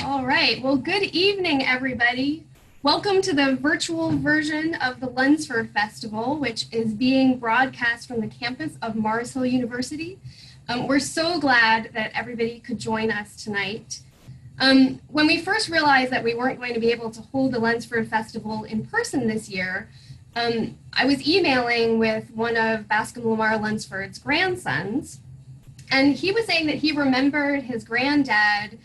All right. Well, good evening, everybody. Welcome to the virtual version of the Lunsford Festival, which is being broadcast from the campus of Mars Hill University. We're so glad that everybody could join us tonight. When we first realized that we weren't going to be able to hold the Lunsford Festival in person this year, I was emailing with one of Bascom Lamar Lunsford's grandsons, and he was saying that he remembered his granddad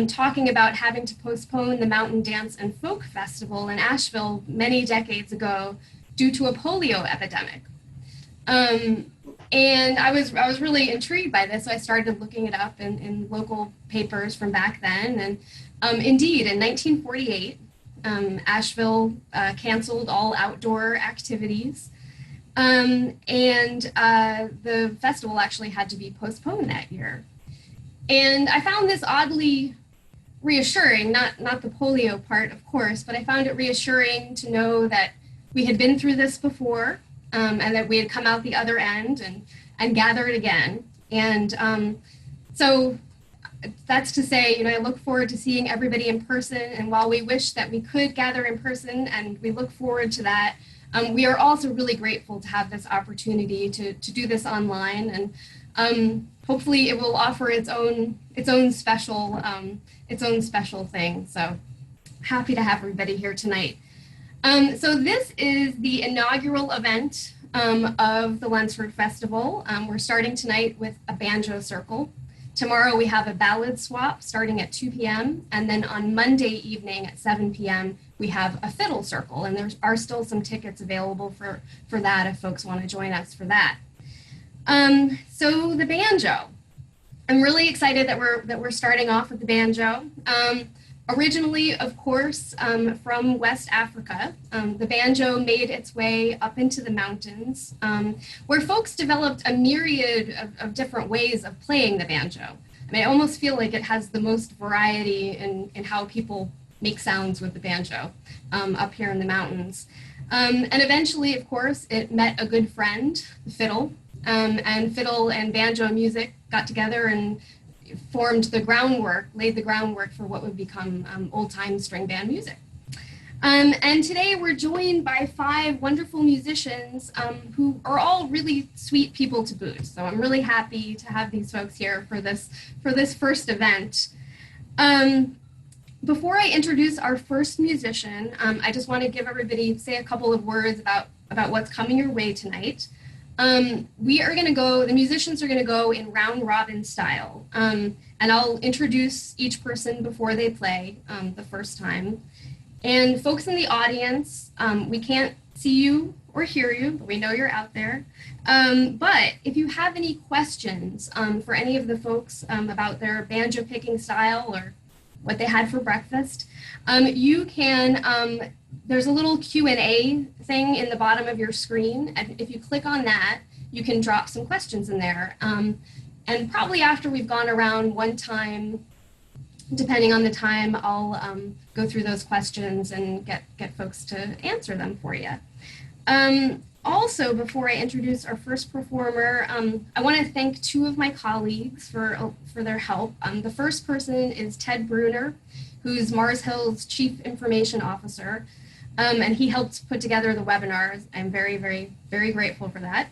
talking about having to postpone the Mountain Dance and Folk Festival in Asheville many decades ago due to a polio epidemic. And I was really intrigued by this, so I started looking it up in local papers from back then. And indeed, in 1948, Asheville canceled all outdoor activities. And the festival actually had to be postponed that year. And I found this oddly reassuring, not the polio part, of course, but I found it reassuring to know that we had been through this before, and that we had come out the other end and gathered again. And so that's to say, I look forward to seeing everybody in person. And while we wish that we could gather in person, and we look forward to that, we are also really grateful to have this opportunity to do this online. And hopefully it will offer its own special thing. So happy to have everybody here tonight. So this is the inaugural event of the Lunsford Festival. We're starting tonight with a banjo circle. Tomorrow we have a ballad swap starting at 2 p.m. And then on Monday evening at 7 p.m. we have a fiddle circle. And there are still some tickets available for that if folks want to join us for that. So the banjo. I'm really excited that we're starting off with the banjo. Originally, of course, from West Africa, the banjo made its way up into the mountains, where folks developed a myriad of different ways of playing the banjo. I mean, I almost feel like it has the most variety in how people make sounds with the banjo up here in the mountains. And eventually, of course, it met a good friend, the fiddle, and fiddle and banjo music got together and laid the groundwork for what would become old-time string band music. And today we're joined by 5 wonderful musicians who are all really sweet people to boot. So I'm really happy to have these folks here for this first event. Before I introduce our first musician, I just want to say a couple of words about what's coming your way tonight. The musicians are going to go in round robin style, and I'll introduce each person before they play the first time. And folks in the audience, we can't see you or hear you, but we know you're out there. But if you have any questions for any of the folks about their banjo picking style or what they had for breakfast, you can, there's a little Q&A thing in the bottom of your screen. And if you click on that, you can drop some questions in there. And probably after we've gone around one time, depending on the time, I'll go through those questions and get folks to answer them for you. Also, before I introduce our first performer, I want to thank 2 of my colleagues for their help. The first person is Ted Bruner, who's Mars Hill's Chief Information Officer, and he helped put together the webinars. I'm very, very, very grateful for that.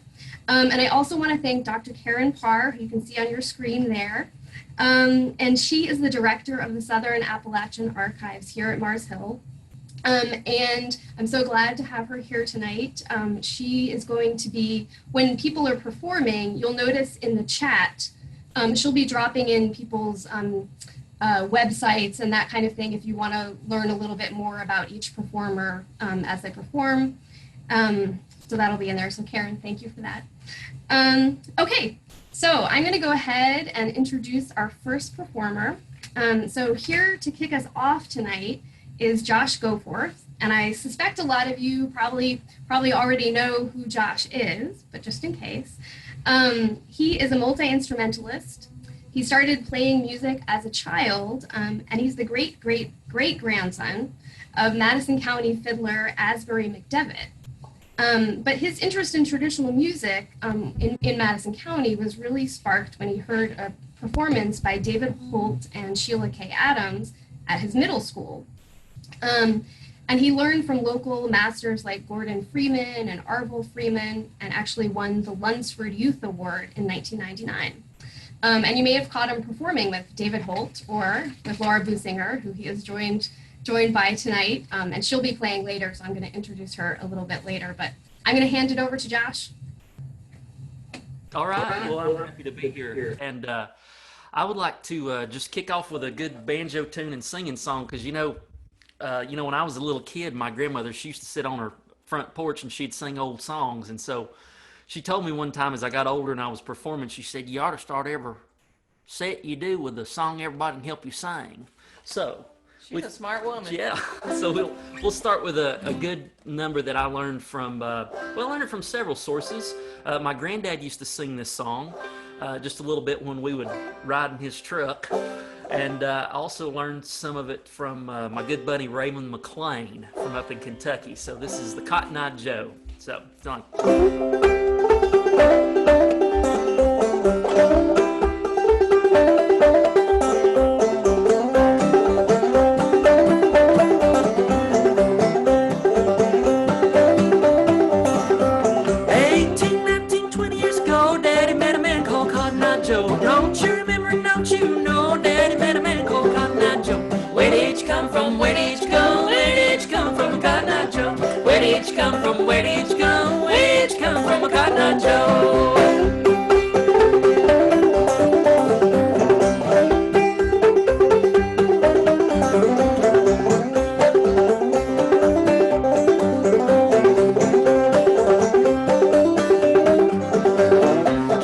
And I also want to thank Dr. Karen Parr, who you can see on your screen there. And she is the director of the Southern Appalachian Archives here at Mars Hill. And I'm so glad to have her here tonight. She is going to be, when people are performing, you'll notice in the chat, she'll be dropping in people's websites and that kind of thing if you want to learn a little bit more about each performer as they perform. So that'll be in there. So Karen, thank you for that. Okay, so I'm going to go ahead and introduce our first performer. So here to kick us off tonight is Josh Goforth, and I suspect a lot of you probably already know who Josh is, but just in case. He is a multi-instrumentalist. He started playing music as a child, and he's the great-great-great-grandson of Madison County fiddler Asbury McDevitt. But his interest in traditional music in Madison County was really sparked when he heard performance by David Holt and Sheila K. Adams at his middle school. And he learned from local masters like Gordon Freeman and Arvil Freeman, and actually won the Lunsford Youth Award in 1999. And you may have caught him performing with David Holt or with Laura Businger, who he is joined by tonight, and she'll be playing later, so I'm going to introduce her a little bit later. But I'm going to hand it over to Josh. All right. Well, I'm happy to be here, and I would like to just kick off with a good banjo tune and singing song, because when I was a little kid, my grandmother, she used to sit on her front porch and she'd sing old songs. And so she told me one time as I got older and I was performing, she said, you ought to start every set you do with a song everybody can help you sing. So she's a smart woman. Yeah. So we'll start with a good number that I learned from, I learned it from several sources. My granddad used to sing this song just a little bit when we would ride in his truck. And I also learned some of it from my good buddy Raymond McLean from up in Kentucky. So this is the Cotton Eye Joe. So it's on. 18, 19, 20 years ago, Daddy met a man called Cotton Eye Joe. Don't you remember and don't you know, Daddy met a man called Cotton Eye Joe. Where did you come from? Where did you go? Where did you come from, Cotton Eye Joe? Where did you come from? Where did you go? Where did you come from, Cotton Eye Joe?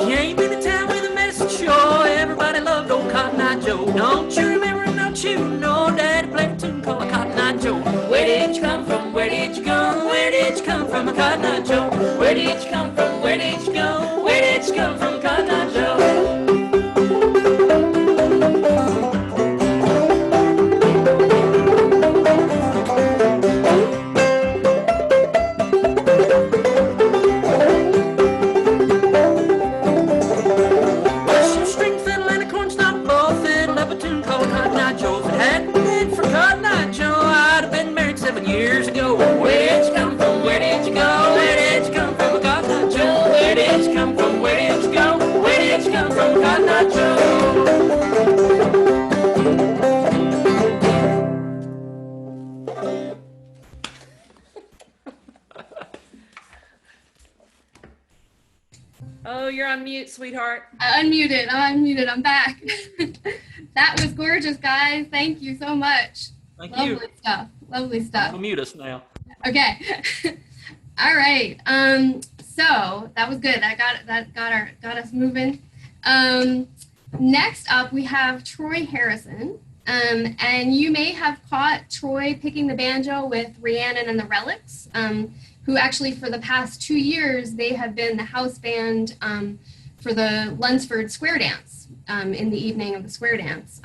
Came into town with a medicine show. Everybody loved old Cotton Eye Joe. Don't you remember and don't you know, Daddy played a tune called Cotton Eye Joe. Where did you come from? Where did you go? Where did you come from, Cotton Eye Joe? Where did you come from? Where did you go? Where did you come from, Cotton Eye Joe? Well, shoestring fiddle and a cornstalk bow fiddled up a tune called Cotton Eye Joe. If it hadn't been for Cotton Eye Joe, I'd have been married 7 years ago. Where did you come from? Where did you go? Where did you come from, Cotton Eye Joe? Where did you come from? Where did you go? Where did you come from, Cotton Eye Joe? Oh, you're on mute, sweetheart. I'm unmuted. I'm back. That was gorgeous, guys. Thank you so much. Thank you. Lovely stuff. Lovely stuff. I'll mute us now. Okay. All right. So that was good. That got us moving. Next up, we have Troy Harrison. And you may have caught Troy picking the banjo with Rhiannon and the Relics, who actually for the past 2 years, they have been the house band for the Lunsford Square Dance in the evening of the Square Dance.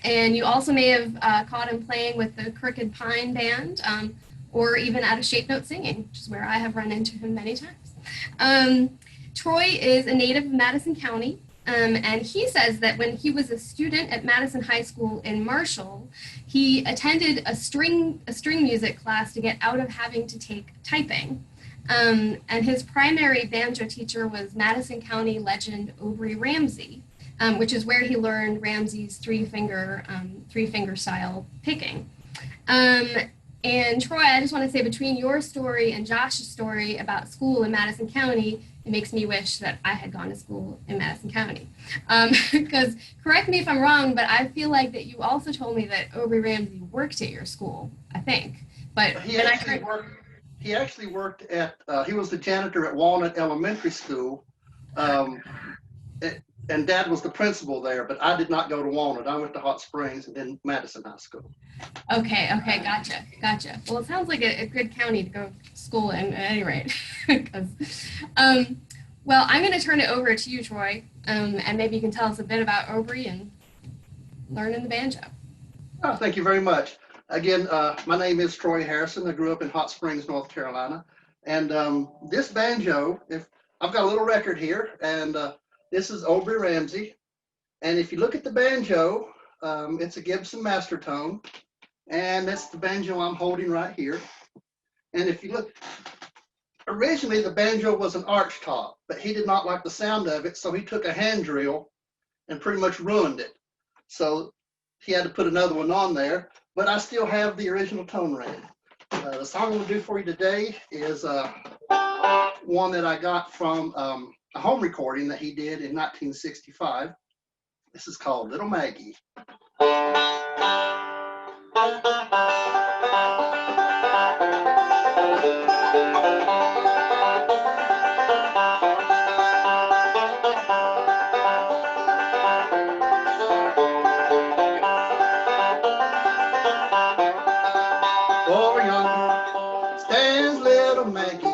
And you also may have caught him playing with the Crooked Pine Band, or even at a Shape Note Singing, which is where I have run into him many times. Troy is a native of Madison County, and he says that when he was a student at Madison High School in Marshall, he attended a string music class to get out of having to take typing. And his primary banjo teacher was Madison County legend Aubrey Ramsey, which is where he learned Ramsey's three-finger style picking. And Troy, I just want to say, between your story and Josh's story about school in Madison County, it makes me wish that I had gone to school in Madison County. Because, correct me if I'm wrong, but I feel like that you also told me that Aubrey Ramsey worked at your school, I think. But he actually worked at, he was the janitor at Walnut Elementary School. And Dad was the principal there, but I did not go to Walnut. I went to Hot Springs and then Madison High School. Okay, gotcha. Well, it sounds like a good county to go to school in at any rate. Well, I'm going to turn it over to you, Troy, and maybe you can tell us a bit about Aubrey and learning the banjo. Oh, thank you very much. Again, my name is Troy Harrison. I grew up in Hot Springs, North Carolina. And this banjo, I've got a little record here, and this is Aubrey Ramsey. And if you look at the banjo, it's a Gibson master tone, and that's the banjo I'm holding right here. And if you look, originally the banjo was an arch top, but he did not like the sound of it, so he took a hand drill and pretty much ruined it. So he had to put another one on there, but I still have the original tone ring. The song I'm going to do for you today is one that I got from a home recording that he did in 1965. This is called Little Maggie. For yonder stands little Maggie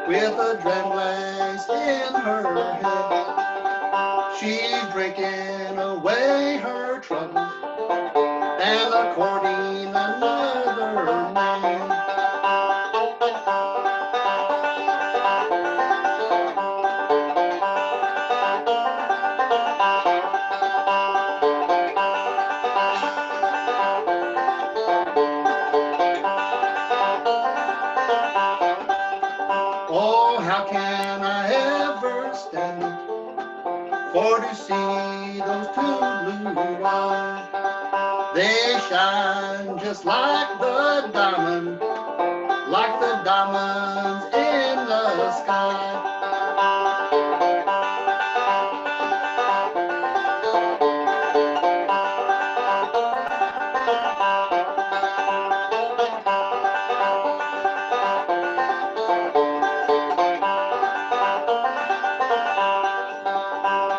with a dram glass in her head. She's drinking away her troubles and courting another man. Oh, how can I ever stand for to see those two blue eyes? They shine just like the diamonds in the sky.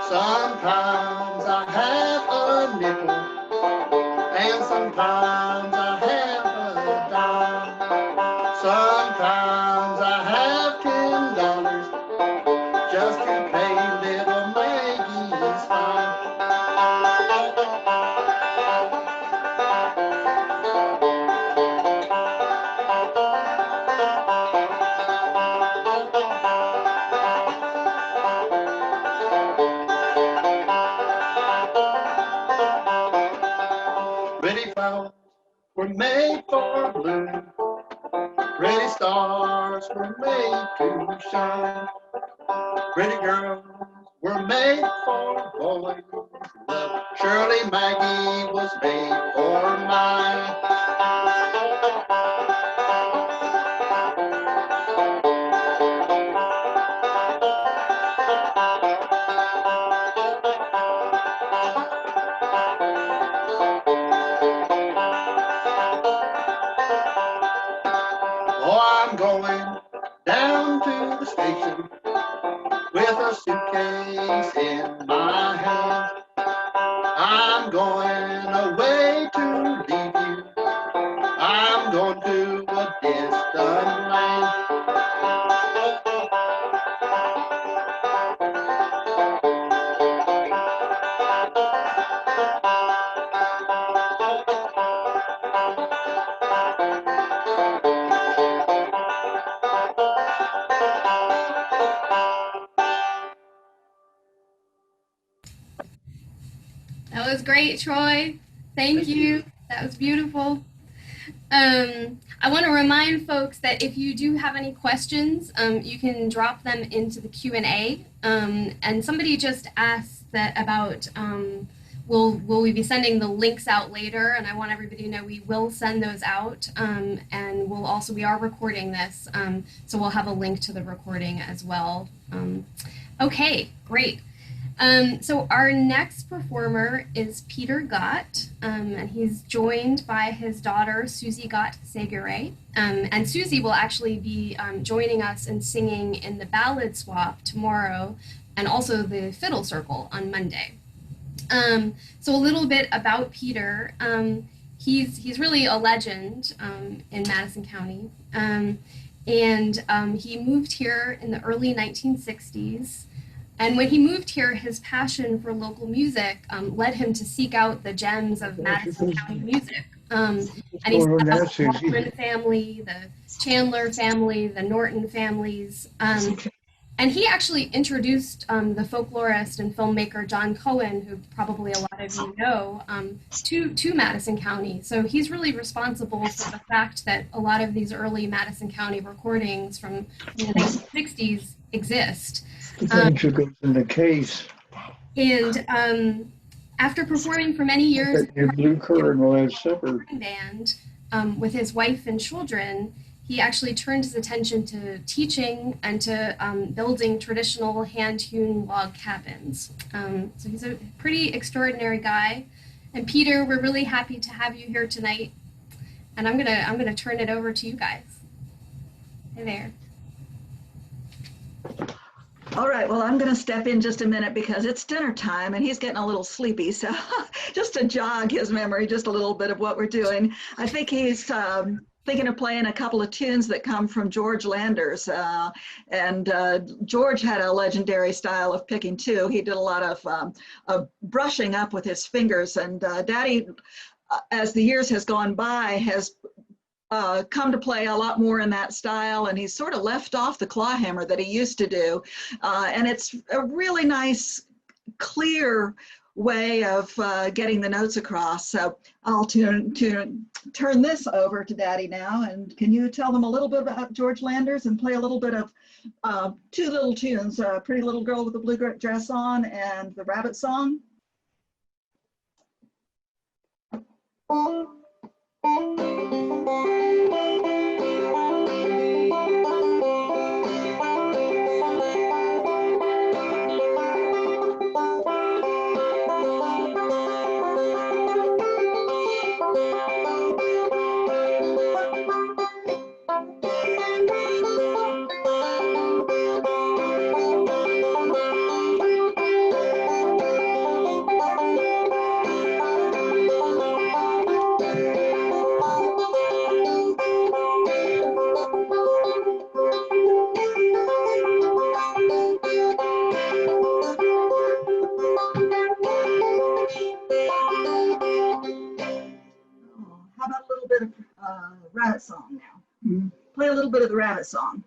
Sometimes I have a nickel, and sometimes I have a dime. Sometimes I have $10 just to pay little Maggie's fine. Pretty flowers were made for bloom. Pretty stars were made to shine. Pretty girls were made for boys' love. Surely Maggie was made for mine. Oh, I'm going down to the station with a suitcase in my hand. I'm going away to leave you. I'm going to a distant land. That was great, Troy. Thank you. That was beautiful. I want to remind folks that if you do have any questions, you can drop them into the Q&A. And somebody just asked that about will we be sending the links out later? And I want everybody to know we will send those out. And we are recording this, so we'll have a link to the recording as well. Okay, great. So our next performer is Peter Gott, and he's joined by his daughter, Susie Gott Segure. And Susie will actually be joining us and singing in the Ballad Swap tomorrow, and also the Fiddle Circle on Monday. So a little bit about Peter. He's really a legend in Madison County, and he moved here in the early 1960s. And when he moved here, his passion for local music led him to seek out the gems of Madison County music. And he's got the Warren family, the Chandler family, the Norton families. And And he actually introduced the folklorist and filmmaker John Cohen, who probably a lot of you know, to Madison County. So he's really responsible for the fact that a lot of these early Madison County recordings from the 1960s exist. The Banjo goes in the case. And after performing for many years Your blue current last supper. band with his wife and children, he actually turned his attention to teaching and to building traditional hand-hewn log cabins. So he's a pretty extraordinary guy. And Peter, we're really happy to have you here tonight. And I'm gonna turn it over to you guys. Hey there. All right, well, I'm going to step in just a minute because it's dinner time and he's getting a little sleepy. So just to jog his memory, just a little bit of what we're doing. I think he's thinking of playing a couple of tunes that come from George Landers. George had a legendary style of picking too. He did a lot of brushing up with his fingers. And Daddy, as the years has gone by, has come to play a lot more in that style, and he's sort of left off the claw hammer that he used to do. And it's a really nice, clear way of getting the notes across. So I'll turn this over to Daddy now, and can you tell them a little bit about George Landers and play a little bit of two little tunes, Pretty Little Girl with the Blue Dress On and the Rabbit Song? How about a little bit of Rabbit Song now? Mm-hmm. Play a little bit of the Rabbit Song.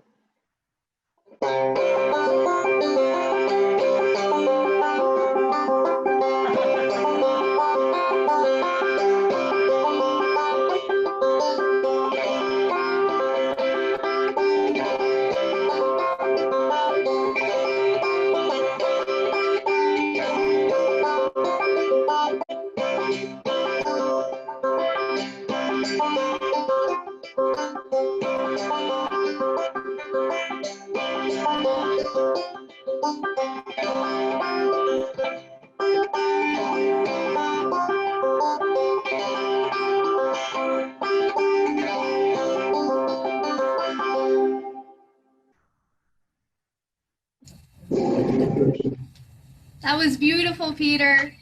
That was beautiful, Peter.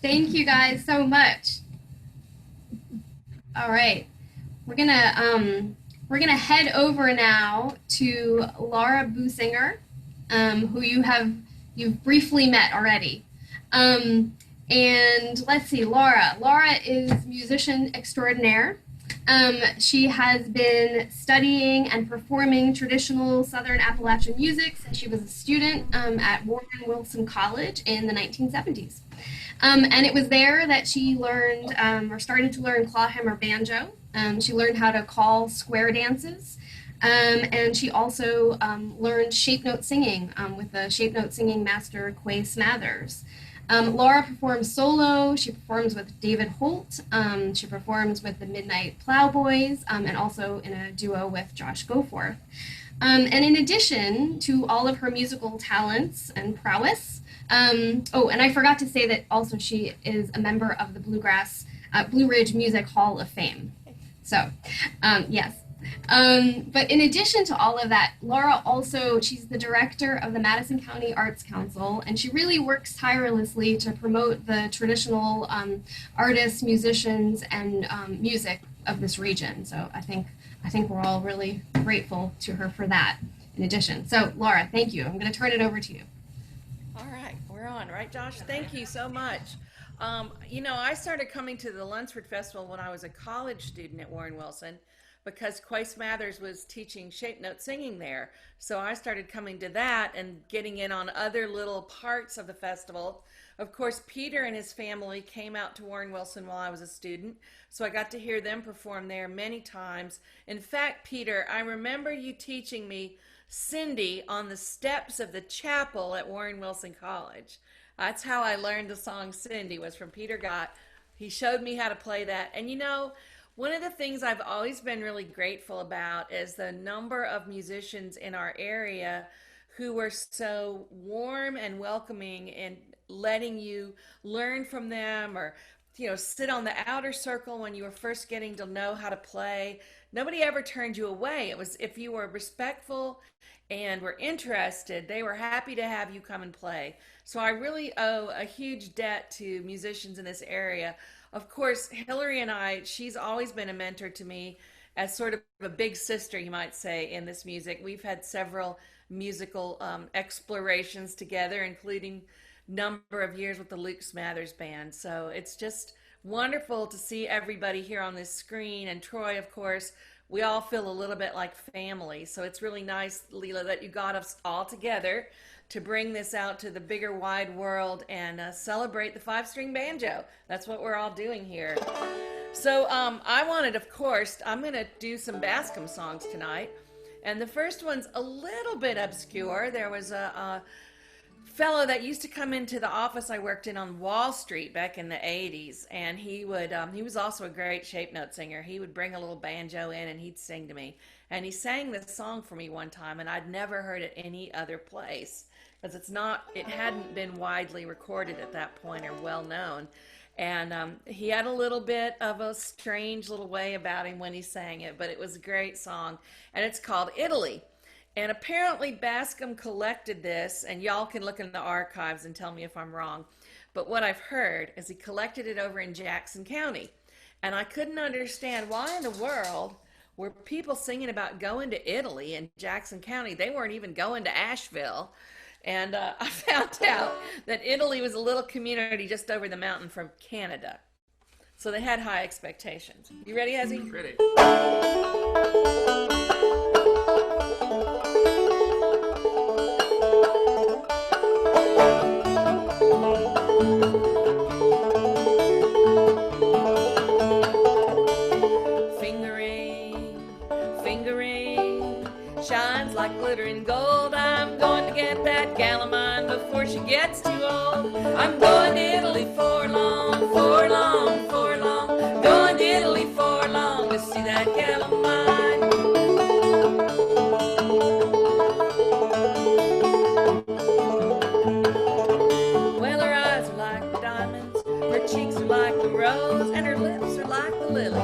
Thank you guys so much. All right, we're gonna head over now to Laura Businger, who you've briefly met already. And let's see, Laura. Laura is musician extraordinaire. She has been studying and performing traditional Southern Appalachian music since she was a student at Warren Wilson College in the 1970s. And it was there that she learned or started to learn clawhammer banjo. She learned how to call square dances. And she also learned shape note singing with the shape note singing master Quay Smathers. Laura performs solo. She performs with David Holt. She performs with the Midnight Plowboys and also in a duo with Josh Goforth. And in addition to all of her musical talents and prowess, oh, and I forgot to say that also she is a member of the Blue Ridge Music Hall of Fame. So, yes. But in addition to all of that, Laura also, she's the director of the Madison County Arts Council, and she really works tirelessly to promote the traditional artists, musicians, and music of this region. So I think we're all really grateful to her for that in addition. So Laura, thank you. I'm going to turn it over to you. All right, we're on, right, Josh? Thank you so much. You know, I started coming to the Lunsford Festival when I was a college student at Warren Wilson, because Quay Smathers was teaching shape note singing there. So I started coming to that and getting in on other little parts of the festival. Of course, Peter and his family came out to Warren Wilson while I was a student, so I got to hear them perform there many times. In fact, Peter, I remember you teaching me Cindy on the steps of the chapel at Warren Wilson College. That's how I learned the song Cindy, was from Peter Gott. He showed me how to play that. And you know, one of the things I've always been really grateful about is the number of musicians in our area who were so warm and welcoming and letting you learn from them, or sit on the outer circle when you were first getting to know how to play. Nobody ever turned you away. It was, if you were respectful and were interested, they were happy to have you come and play. So I really owe a huge debt to musicians in this area. Of course, Hillary and I, she's always been a mentor to me as sort of a big sister, you might say, in this music. We've had several musical explorations together, including number of years with the Luke Smathers Band. So it's just wonderful to see everybody here on this screen. And Troy, of course, we all feel a little bit like family. So it's really nice, Leela, that you got us all together to bring this out to the bigger wide world and celebrate the 5-string banjo. That's what we're all doing here. So I wanted, of course, I'm going to do some Bascom songs tonight. And the first one's a little bit obscure. There was a fellow that used to come into the office I worked in on Wall Street back in the 80s, and he was also a great shape note singer. He would bring a little banjo in and he'd sing to me, and he sang this song for me one time, and I'd never heard it any other place because it hadn't been widely recorded at that point or well known. And he had a little bit of a strange little way about him when he sang it, but it was a great song, and it's called Italy. And apparently Bascom collected this, and y'all can look in the archives and tell me if I'm wrong, but what I've heard is he collected it over in Jackson County. And I couldn't understand why in the world were people singing about going to Italy in Jackson County. They weren't even going to Asheville. And I found out that Italy was a little community just over the mountain from Canada. So they had high expectations. You ready, Ezzy? Ready. Fingering, shines like glittering gold. I'm going to get that gal of mine before she gets too old. I'm going to Italy for long, for long, for long. Going to Italy for long to see that gal of mine. Well, her eyes are like the diamonds, her cheeks are like the rose, and her lips are like the lily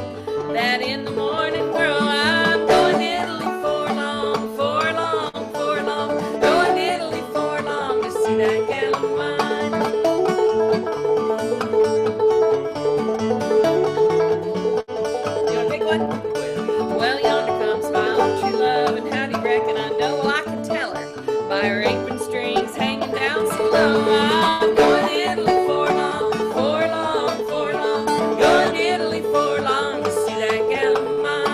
that in the morning grow. I'm going to Italy for long, for long, for long. Going to Italy for long to see that gal of mine. You want to pick one? Well, yonder comes my own true love, and how do you reckon I know? Well, I can tell her by her apron strings hanging down so low. I'm going to Italy for long, for long, for long. Going to Italy for long to see that gal of mine.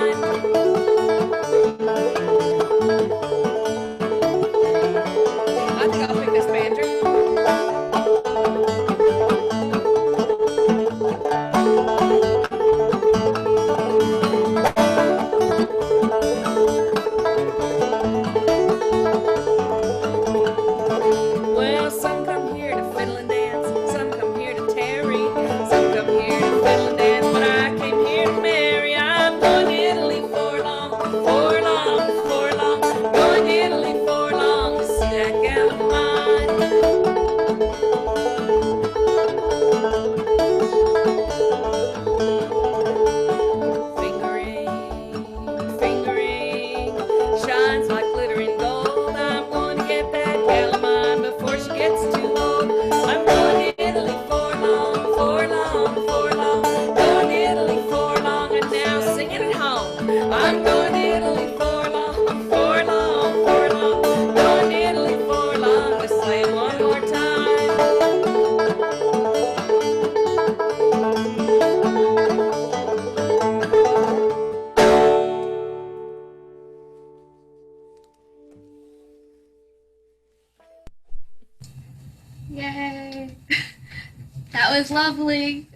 was lovely.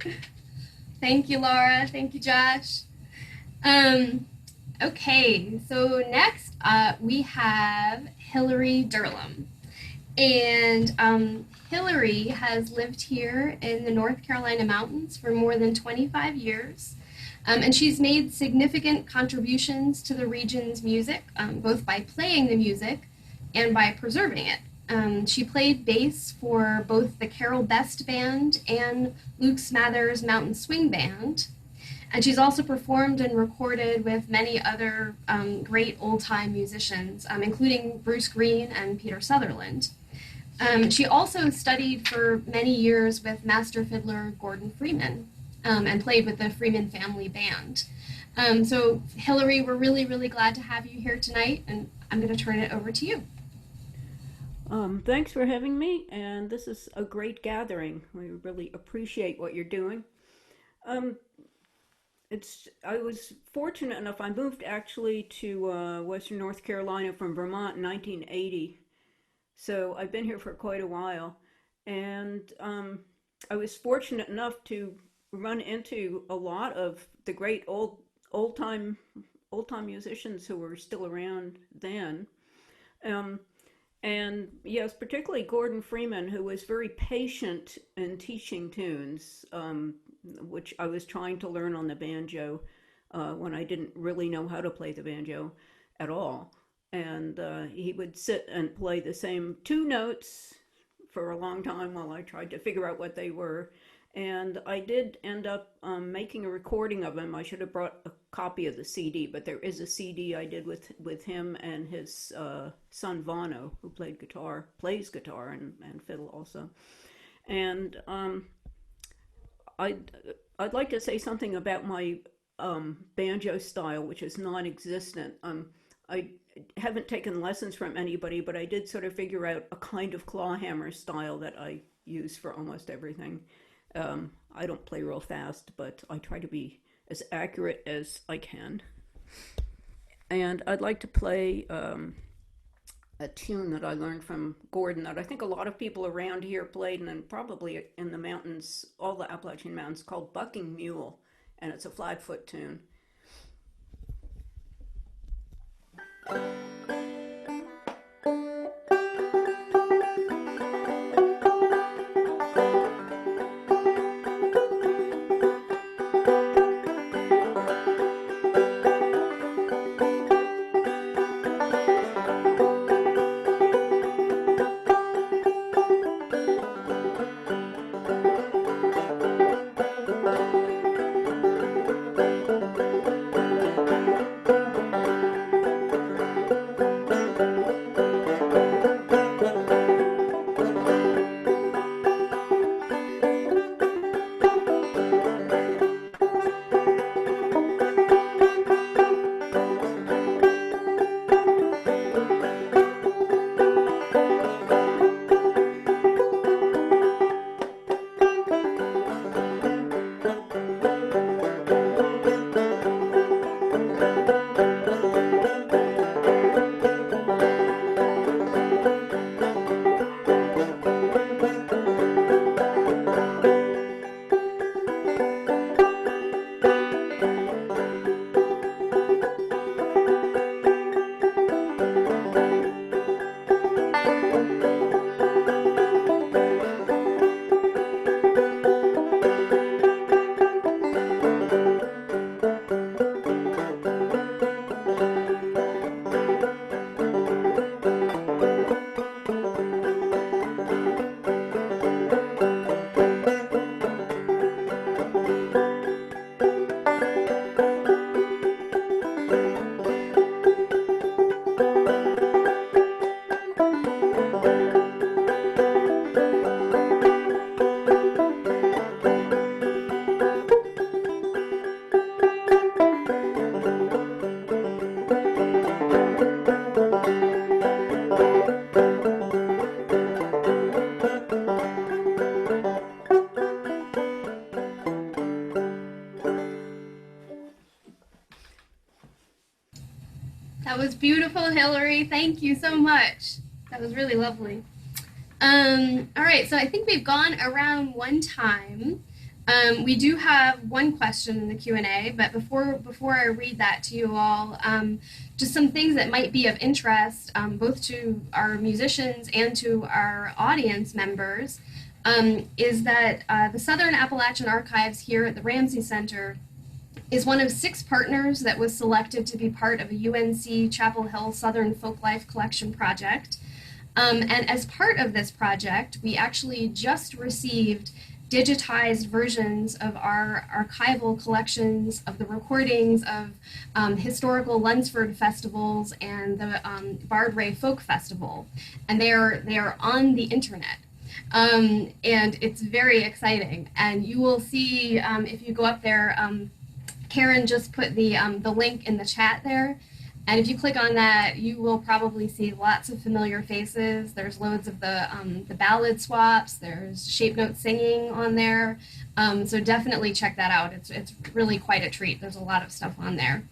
Thank you, Laura. Thank you, Josh. Okay, so next we have Hillary Durlam. And Hillary has lived here in the North Carolina mountains for more than 25 years. And she's made significant contributions to the region's music, both by playing the music and by preserving it. She played bass for both the Carol Best Band and Luke Smathers Mountain Swing Band. And she's also performed and recorded with many other great old-time musicians, including Bruce Green and Peter Sutherland. She also studied for many years with master fiddler Gordon Freeman and played with the Freeman Family Band. So Hillary, we're really, really glad to have you here tonight, and I'm going to turn it over to you. Thanks for having me, and this is a great gathering. We really appreciate what you're doing. I was fortunate enough, I moved actually to Western North Carolina from Vermont in 1980. So I've been here for quite a while. And I was fortunate enough to run into a lot of the great old time musicians who were still around then. And yes, particularly Gordon Freeman, who was very patient in teaching tunes, which I was trying to learn on the banjo when I didn't really know how to play the banjo at all. And he would sit and play the same two notes for a long time while I tried to figure out what they were. And I did end up making a recording of him. I should have brought a copy of the CD, but there is a CD I did with him and his son Vano, who plays guitar and fiddle also. And I'd like to say something about my banjo style, which is non-existent. I haven't taken lessons from anybody, but I did sort of figure out a kind of clawhammer style that I use for almost everything. I don't play real fast, but I try to be as accurate as I can. And I'd like to play a tune that I learned from Gordon that I think a lot of people around here played, and then probably in the mountains, all the Appalachian Mountains, called Bucking Mule, and it's a flatfoot tune. That was beautiful, Hillary. Thank you so much. That was really lovely. All right, so I think we've gone around one time. We do have one question in the Q&A, but before I read that to you all, just some things that might be of interest, both to our musicians and to our audience members, is that the Southern Appalachian Archives here at the Ramsey Center is one of 6 partners that was selected to be part of a UNC Chapel Hill Southern Folklife Collection project. And as part of this project, we actually just received digitized versions of our archival collections of the recordings of historical Lunsford festivals and the Bard Ray Folk Festival. And they are on the internet. And it's very exciting. And you will see, if you go up there, Karen just put the link in the chat there. And if you click on that, you will probably see lots of familiar faces. There's loads of the ballad swaps. There's shape note singing on there. So definitely check that out. It's really quite a treat. There's a lot of stuff on there.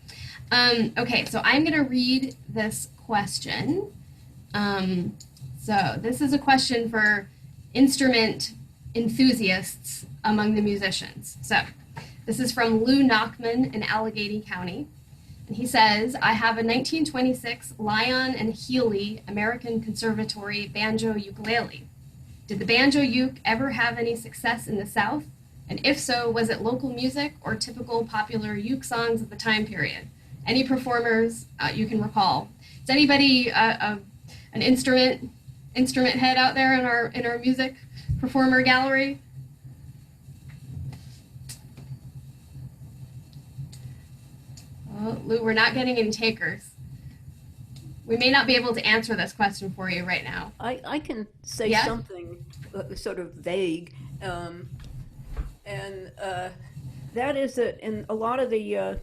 Okay, so I'm going to read this question. So this is a question for instrument enthusiasts among the musicians. So this is from Lou Nachman in Allegheny County. And he says, I have a 1926 Lyon and Healy American Conservatory banjo ukulele. Did the banjo uke ever have any success in the South? And if so, was it local music or typical popular uke songs of the time period? Any performers you can recall? Is anybody an instrument head out there in our music performer gallery? Oh, Lou, we're not getting any takers. We may not be able to answer this question for you right now. I can say Yeah? something sort of vague, and that is that in a lot of the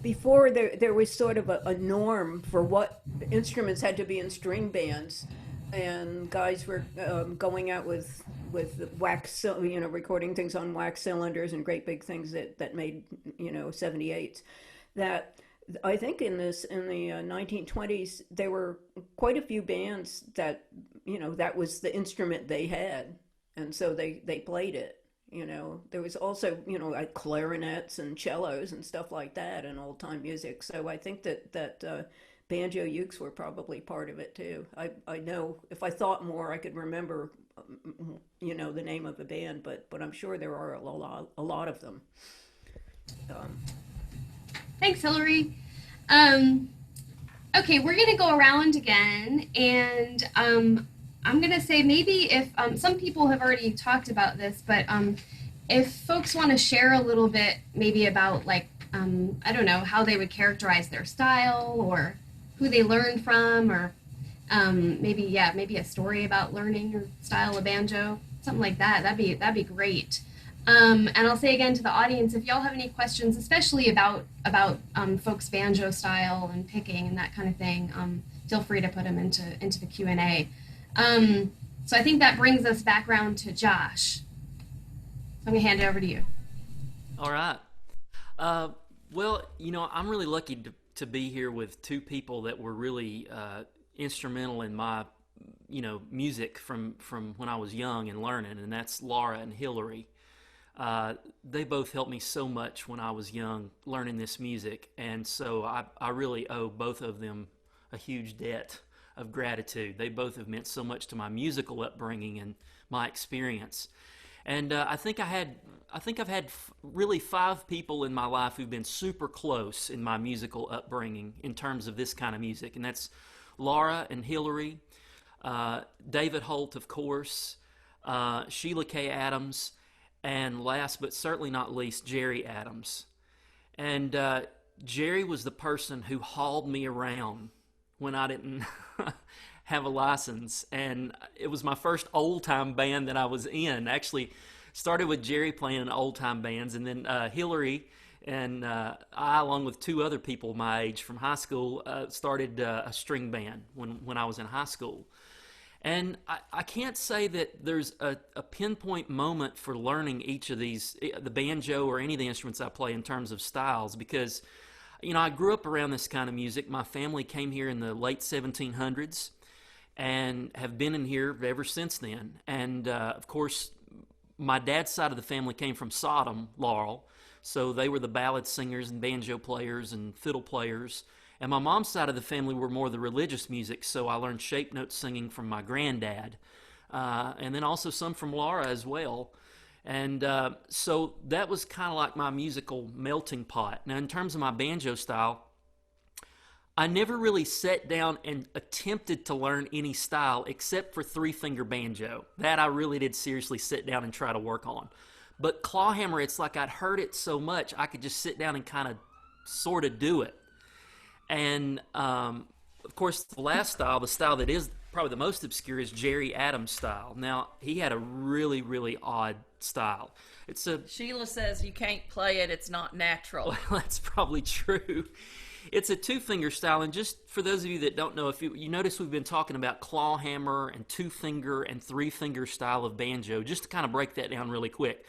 before there was sort of a norm for what instruments had to be in string bands, and guys were going out with wax, recording things on wax cylinders and great big things that made 78s. That I think in the 1920s there were quite a few bands that that was the instrument they had, and so they played it. There was also like clarinets and cellos and stuff like that in old time music. So I think that banjo ukes were probably part of it too. I know if I thought more I could remember the name of the band, but I'm sure there are a lot of them. Thanks, Hillary. Okay, we're going to go around again, and I'm going to say maybe if some people have already talked about this, but if folks want to share a little bit maybe about I don't know, how they would characterize their style or who they learned from, or maybe a story about learning your style of banjo, something like that. That'd be great. And I'll say again to the audience, if y'all have any questions, especially about folks' banjo style and picking and that kind of thing, feel free to put them into the Q&A. So I think that brings us back around to Josh. So I'm gonna hand it over to you. All right. Well, I'm really lucky to be here with 2 people that were really instrumental in my, music from when I was young and learning, and that's Laura and Hillary. They both helped me so much when I was young learning this music, and so I really owe both of them a huge debt of gratitude. They both have meant so much to my musical upbringing and my experience. And I think I've had really 5 people in my life who've been super close in my musical upbringing in terms of this kind of music, and that's Laura and Hillary, David Holt, of course, Sheila K. Adams, and last but certainly not least, Jerry Adams. And Jerry was the person who hauled me around when I didn't have a license. And it was my first old-time band that I was in. Actually, started with Jerry playing in old-time bands, and then Hillary and I, along with 2 other people my age from high school, started a string band when I was in high school. And I can't say that there's a pinpoint moment for learning each of these, the banjo or any of the instruments I play in terms of styles, because, I grew up around this kind of music. My family came here in the late 1700s, and have been in here ever since then. And of course, my dad's side of the family came from Sodom, Laurel, so they were the ballad singers and banjo players and fiddle players. And my mom's side of the family were more the religious music, so I learned shape note singing from my granddad, and then also some from Laura as well. And so that was kind of like my musical melting pot. Now, in terms of my banjo style, I never really sat down and attempted to learn any style except for three-finger banjo. That I really did seriously sit down and try to work on. But clawhammer, it's like I'd heard it so much, I could just sit down and kind of sort of do it. And, of course, the last style, the style that is probably the most obscure, is Jerry Adams style. Now, he had a really, really odd style. Sheila says you can't play it, it's not natural. Well, that's probably true. It's a two-finger style, and just for those of you that don't know, if you notice we've been talking about clawhammer and two-finger and three-finger style of banjo, just to kind of break that down really quick.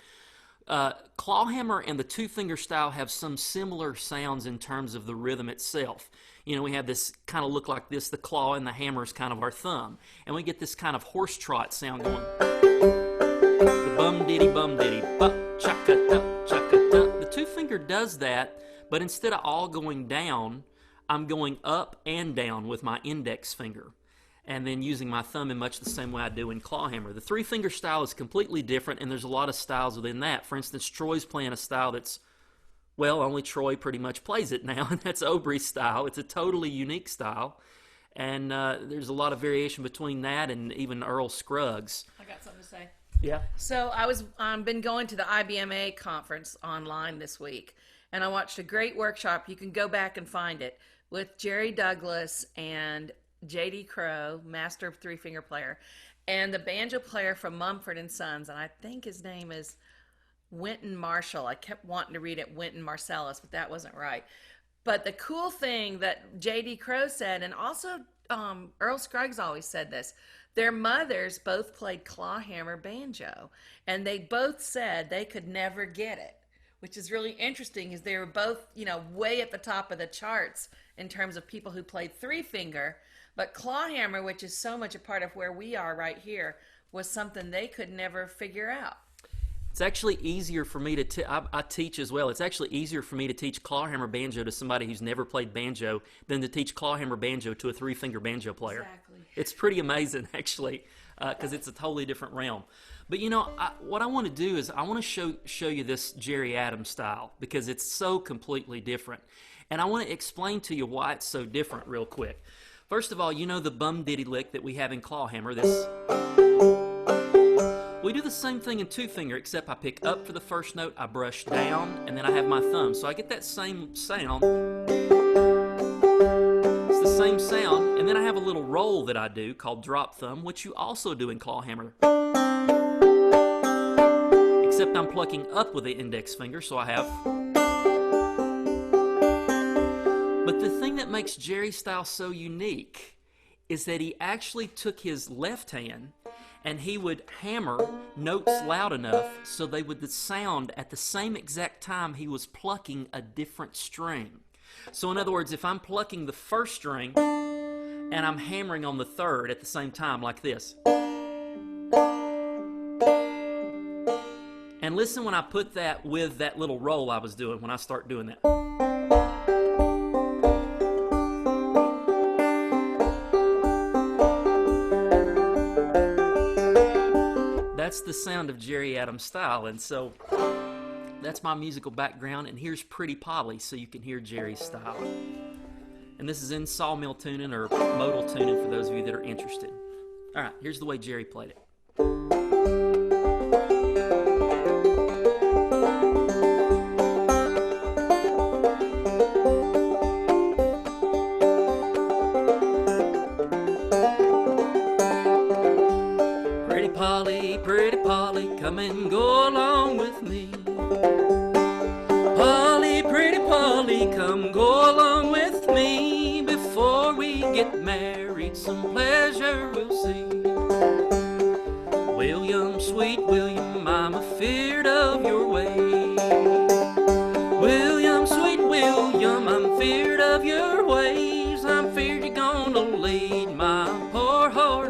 Clawhammer and the two-finger style have some similar sounds in terms of the rhythm itself. You know, we have this kind of look like this, the claw and the hammer is kind of our thumb. And we get this kind of horse trot sound going. The bum diddy, bup, chaka-duck, chaka-duck. The two-finger does that, but instead of all going down, I'm going up and down with my index finger, and then using my thumb in much the same way I do in clawhammer. The three-finger style is completely different, and there's a lot of styles within that. For instance, Troy's playing a style that's, well, only Troy pretty much plays it now, and that's Aubrey's style. It's a totally unique style, and there's a lot of variation between that and even Earl Scruggs. I got something to say. Yeah. So I've been going to the IBMA conference online this week, and I watched a great workshop. You can go back and find it, with Jerry Douglas and J.D. Crow, master three-finger player, and the banjo player from Mumford and Sons, and I think his name is Wynton Marshall. I kept wanting to read it Wynton Marsalis, but that wasn't right. But the cool thing that J.D. Crow said, and also Earl Scruggs always said this, their mothers both played clawhammer banjo, and they both said they could never get it, which is really interesting, is they were both, way at the top of the charts in terms of people who played three-finger. But clawhammer, which is so much a part of where we are right here, was something they could never figure out. It's actually easier for me to I teach as well. It's actually easier for me to teach clawhammer banjo to somebody who's never played banjo than to teach clawhammer banjo to a three-finger banjo player. Exactly. It's pretty amazing, actually, because it's a totally different realm. But, what I want to do is I want to show you this Jerry Adams style, because it's so completely different. And I want to explain to you why it's so different real quick. First of all, the bum diddy lick that we have in clawhammer, this. We do the same thing in two-finger, except I pick up for the first note, I brush down, and then I have my thumb. So I get that same sound. It's the same sound, and then I have a little roll that I do called drop thumb, which you also do in clawhammer. Except I'm plucking up with the index finger, so I have. But the thing that makes Jerry's style so unique is that he actually took his left hand and he would hammer notes loud enough so they would sound at the same exact time he was plucking a different string. So in other words, if I'm plucking the first string and I'm hammering on the third at the same time like this. And listen when I put that with that little roll I was doing when I start doing that. That's the sound of Jerry Adams style, and so that's my musical background, and here's Pretty Polly so you can hear Jerry's style. And this is in sawmill tuning or modal tuning for those of you that are interested. All right, here's the way Jerry played it. Pretty Polly, come and go along with me. Polly, pretty Polly, come go along with me. Before we get married, some pleasure we'll see. William, sweet William, I'm afeard of your ways. William, sweet William, I'm feared of your ways. I'm feared you're gonna lead my poor horse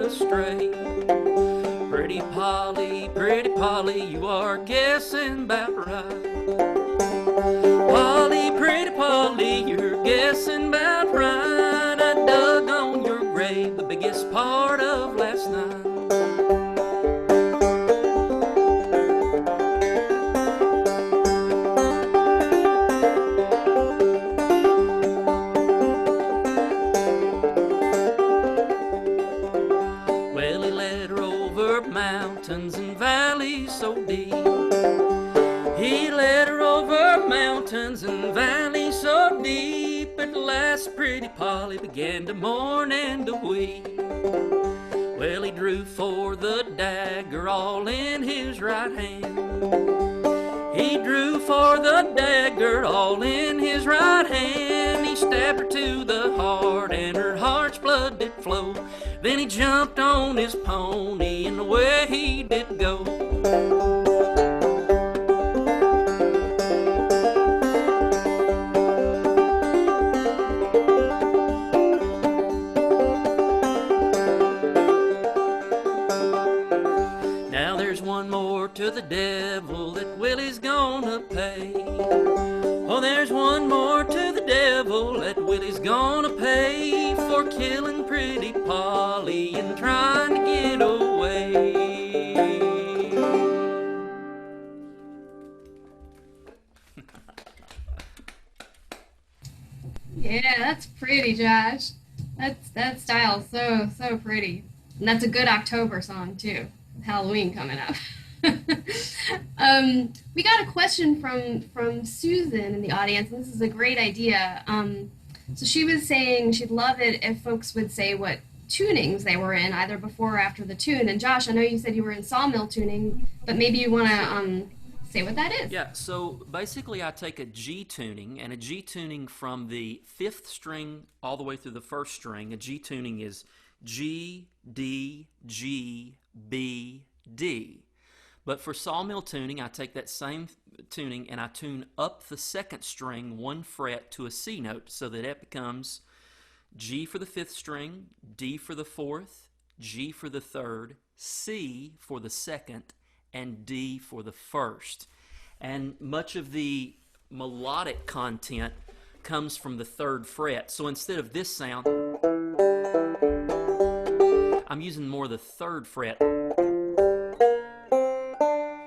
Polly, you are guessing about right. Polly, pretty Polly, you're guessing about right. I dug on your grave the biggest part of last night. Well, he led her over mountains and valleys so deep. He led her over mountains and valleys so deep. At last, pretty Polly began to mourn and to weep. Well, he drew for the dagger all in his right hand. He drew for the dagger all in his right hand. He stabbed her to the heart and her heart's blood did flow. Then he jumped on his pony and away he did go. Now there's one more to the devil that Willie's gonna pay. Oh, there's one more to the devil that Willie's gonna pay for killing pretty Polly and trying to get away. Yeah, that's pretty, Josh. That style's so pretty. And that's a good October song too. With Halloween coming up. We got a question from Susan in the audience, and this is a great idea. So she was saying she'd love it if folks would say what tunings they were in, either before or after the tune. And Josh, I know you said you were in sawmill tuning, but maybe you want to say what that is. Yeah, so basically I take a G tuning, and a G tuning from the 5th string all the way through the 1st string. A G tuning is G, D, G, B, D. But for sawmill tuning, I take that same tuning and I tune up the 2nd string 1 fret to a C note so that it becomes G for the 5th string, D for the 4th, G for the 3rd, C for the 2nd, and D for the 1st. And much of the melodic content comes from the 3rd fret. So instead of this sound, I'm using more of the 3rd fret.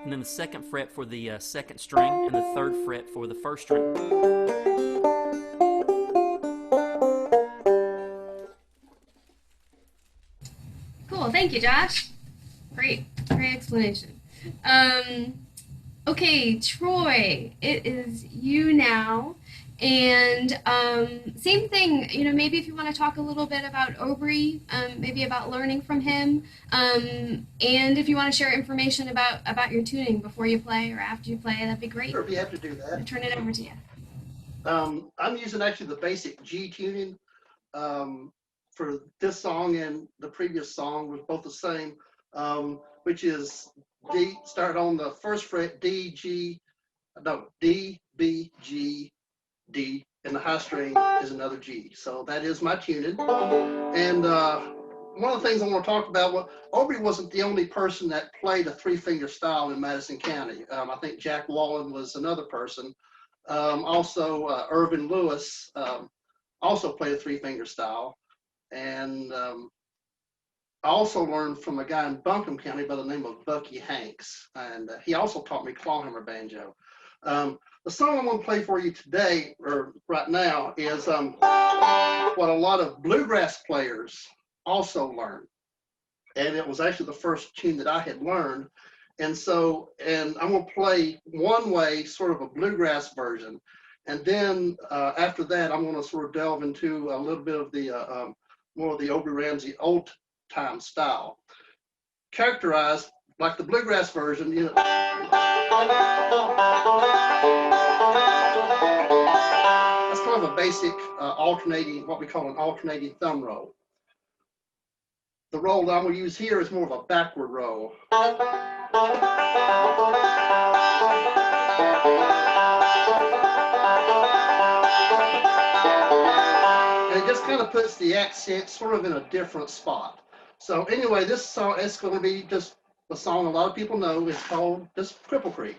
And then the 2nd fret for the 2nd string, and the 3rd fret for the 1st string. Cool, thank you, Josh. Great explanation. Okay, Troy, it is you now. And same thing, maybe if you want to talk a little bit about Aubrey, maybe about learning from him, and if you want to share information about your tuning before you play or after you play, that'd be great. Sure, be happy to do that. I'll turn it over to you. I'm using actually the basic G tuning for this song, and the previous song was both the same, which is D, start on the 1st fret, D, B, G, D, and the high string is another G. So that is my tuning. And one of the things I want to talk about, well, Aubrey wasn't the only person that played a 3-finger style in Madison County. I think Jack Wallen was another person. Also, Irvin Lewis also played a 3-finger style. And I also learned from a guy in Buncombe County by the name of Bucky Hanks. And he also taught me clawhammer banjo. The song I'm going to play for you today, or right now, is what a lot of bluegrass players also learned. And it was actually the first tune that I had learned. And I'm going to play one way, sort of a bluegrass version. And then after that, I'm going to sort of delve into a little bit of the more of the Aubrey Ramsey old time style, characterized like the bluegrass version. That's kind of a basic alternating, what we call an alternating thumb roll. The roll that I'm going to use here is more of a backward roll. And it just kind of puts the accent sort of in a different spot. So anyway, this song is going to be just the song a lot of people know is called just Cripple Creek.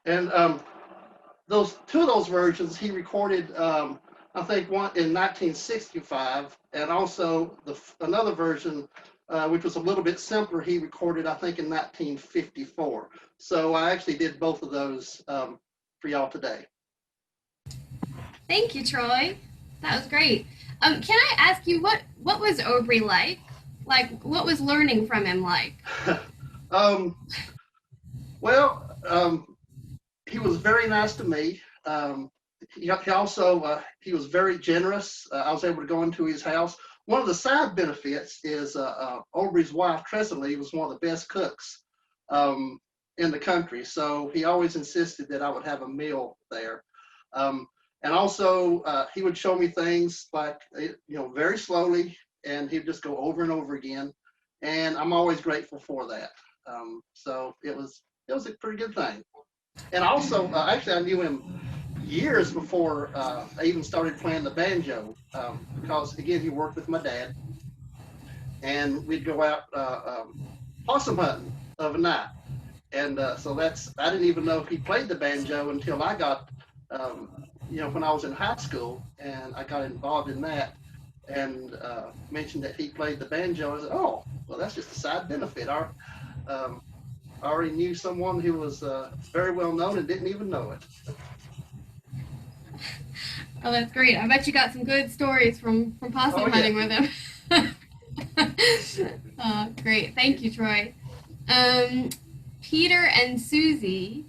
And those two of those versions he recorded, I think one in 1965, and also another version which was a little bit simpler. He recorded, I think, in 1954. So I actually did both of those for y'all today. Thank you, Troy. That was great. Can I ask you what was Aubrey like? Like, what was learning from him like? He was very nice to me. He also he was very generous. I was able to go into his house. One of the side benefits is Aubrey's wife, Tresley, was one of the best cooks in the country. So he always insisted that I would have a meal there. And also, he would show me things like, very slowly, and he'd just go over and over again. And I'm always grateful for that. So it was a pretty good thing. And also, actually, I knew him years before I even started playing the banjo, because again, he worked with my dad, and we'd go out possum hunting of a night. And so I didn't even know he played the banjo until I got, when I was in high school, and I got involved in that, and mentioned that he played the banjo. I said, oh, well, that's just a side benefit. I already knew someone who was very well known and didn't even know it. Oh, that's great. I bet you got some good stories from possum hunting with him. Oh, great. Thank you, Troy. Peter and Susie,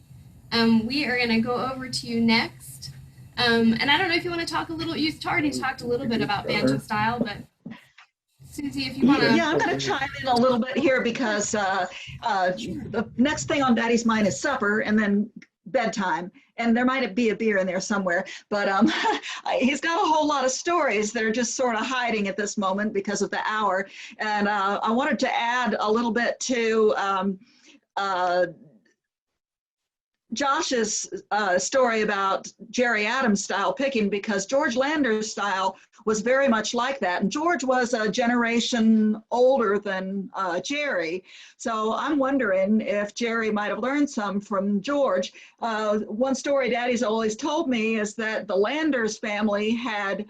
we are going to go over to you next. And I don't know if you want to talk a little, you already talked a little bit about banjo style, but Susie, if you want to. Yeah, I'm going to chime in a little bit here because the next thing on Daddy's mind is supper and then bedtime. And there might be a beer in there somewhere, but he's got a whole lot of stories that are just sort of hiding at this moment because of the hour. And I wanted to add a little bit to Josh's story about Jerry Adams style picking, because George Lander's style was very much like that. And George was a generation older than Jerry. So I'm wondering if Jerry might have learned some from George. One story Daddy's always told me is that the Landers family had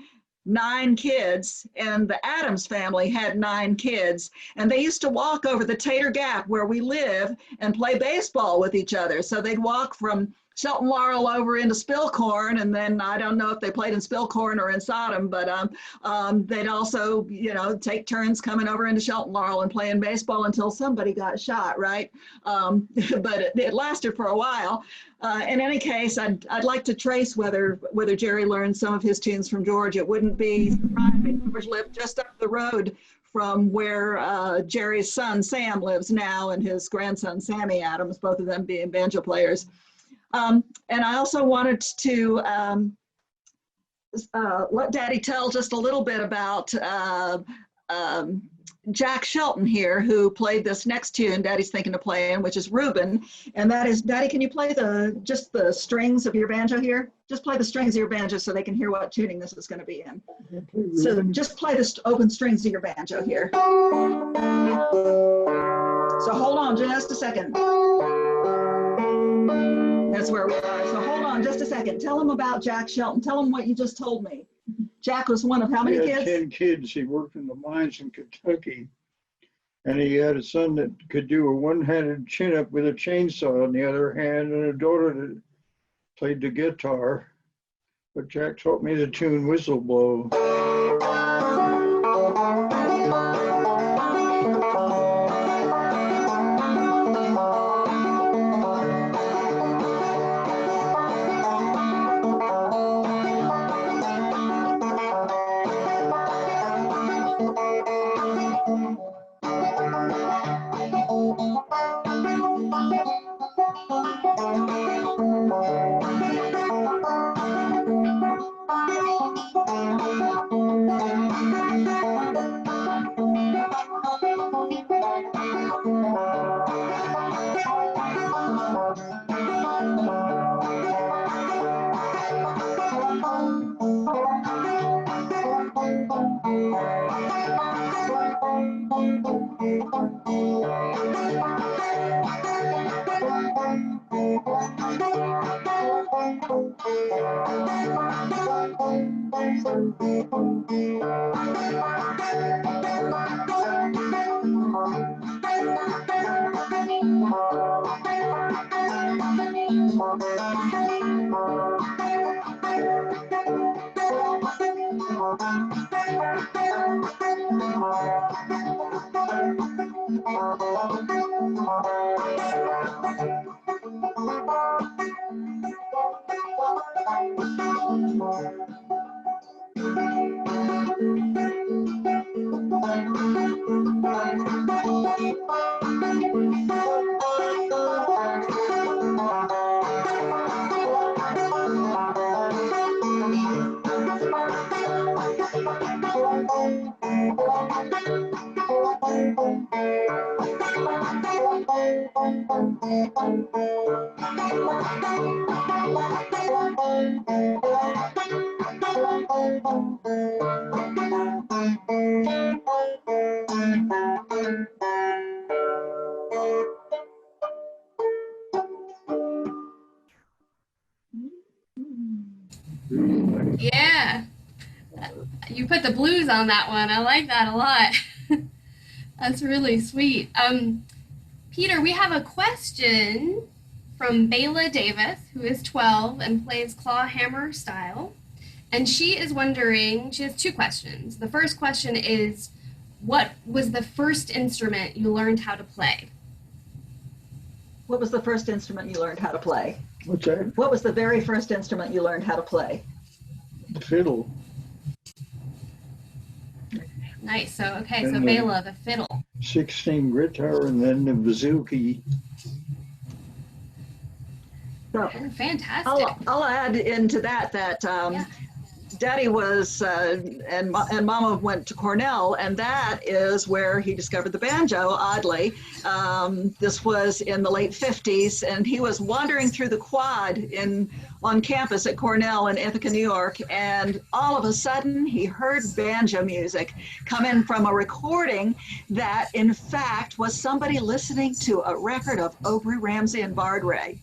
9 kids and the Adams family had 9 kids, and they used to walk over the Tater Gap where we live and play baseball with each other. So they'd walk from Shelton Laurel over into Spillcorn, and then I don't know if they played in Spillcorn or in Sodom, but they'd also, take turns coming over into Shelton Laurel and playing baseball until somebody got shot, right? But it lasted for a while. In any case, I'd like to trace whether Jerry learned some of his tunes from George. It wouldn't be surprising. George lived just up the road from where Jerry's son Sam lives now, and his grandson Sammy Adams, both of them being banjo players. And I also wanted to let Daddy tell just a little bit about Jack Shelton here, who played this next tune Daddy's thinking of playing, which is Reuben. And that is, Daddy, can you play just the strings of your banjo here? Just play the strings of your banjo so they can hear what tuning this is going to be in. So just play the open strings of your banjo here. So hold on just a second. That's where we are. So hold on just a second. Tell him about Jack Shelton. Tell him what you just told me. Jack was one of how many He had kids? 10 kids. He worked in the mines in Kentucky. And he had a son that could do a one-handed chin-up with a chainsaw in the other hand, and a daughter that played the guitar. But Jack taught me the tune Whistle Blow. Yeah. You put the blues on that one. I like that a lot. That's really sweet. Peter, we have a question from Bayla Davis, who is 12 and plays claw hammer style. And she is wondering, she has two questions. The first question is, what was the first instrument you learned how to play? What was the first instrument you learned how to play? What's that? What was the very first instrument you learned how to play? The fiddle. Nice. So, okay, so And Bayla, the fiddle. 16 guitar, and then the bouzouki. So Oh, fantastic. I'll add into that Yeah. Daddy was, and Mama went to Cornell, and that is where he discovered the banjo, oddly. This was in the late 50s, and he was wandering through the quad on campus at Cornell in Ithaca, New York, and all of a sudden he heard banjo music coming from a recording that, in fact, was somebody listening to a record of Aubrey Ramsey and Bard Ray.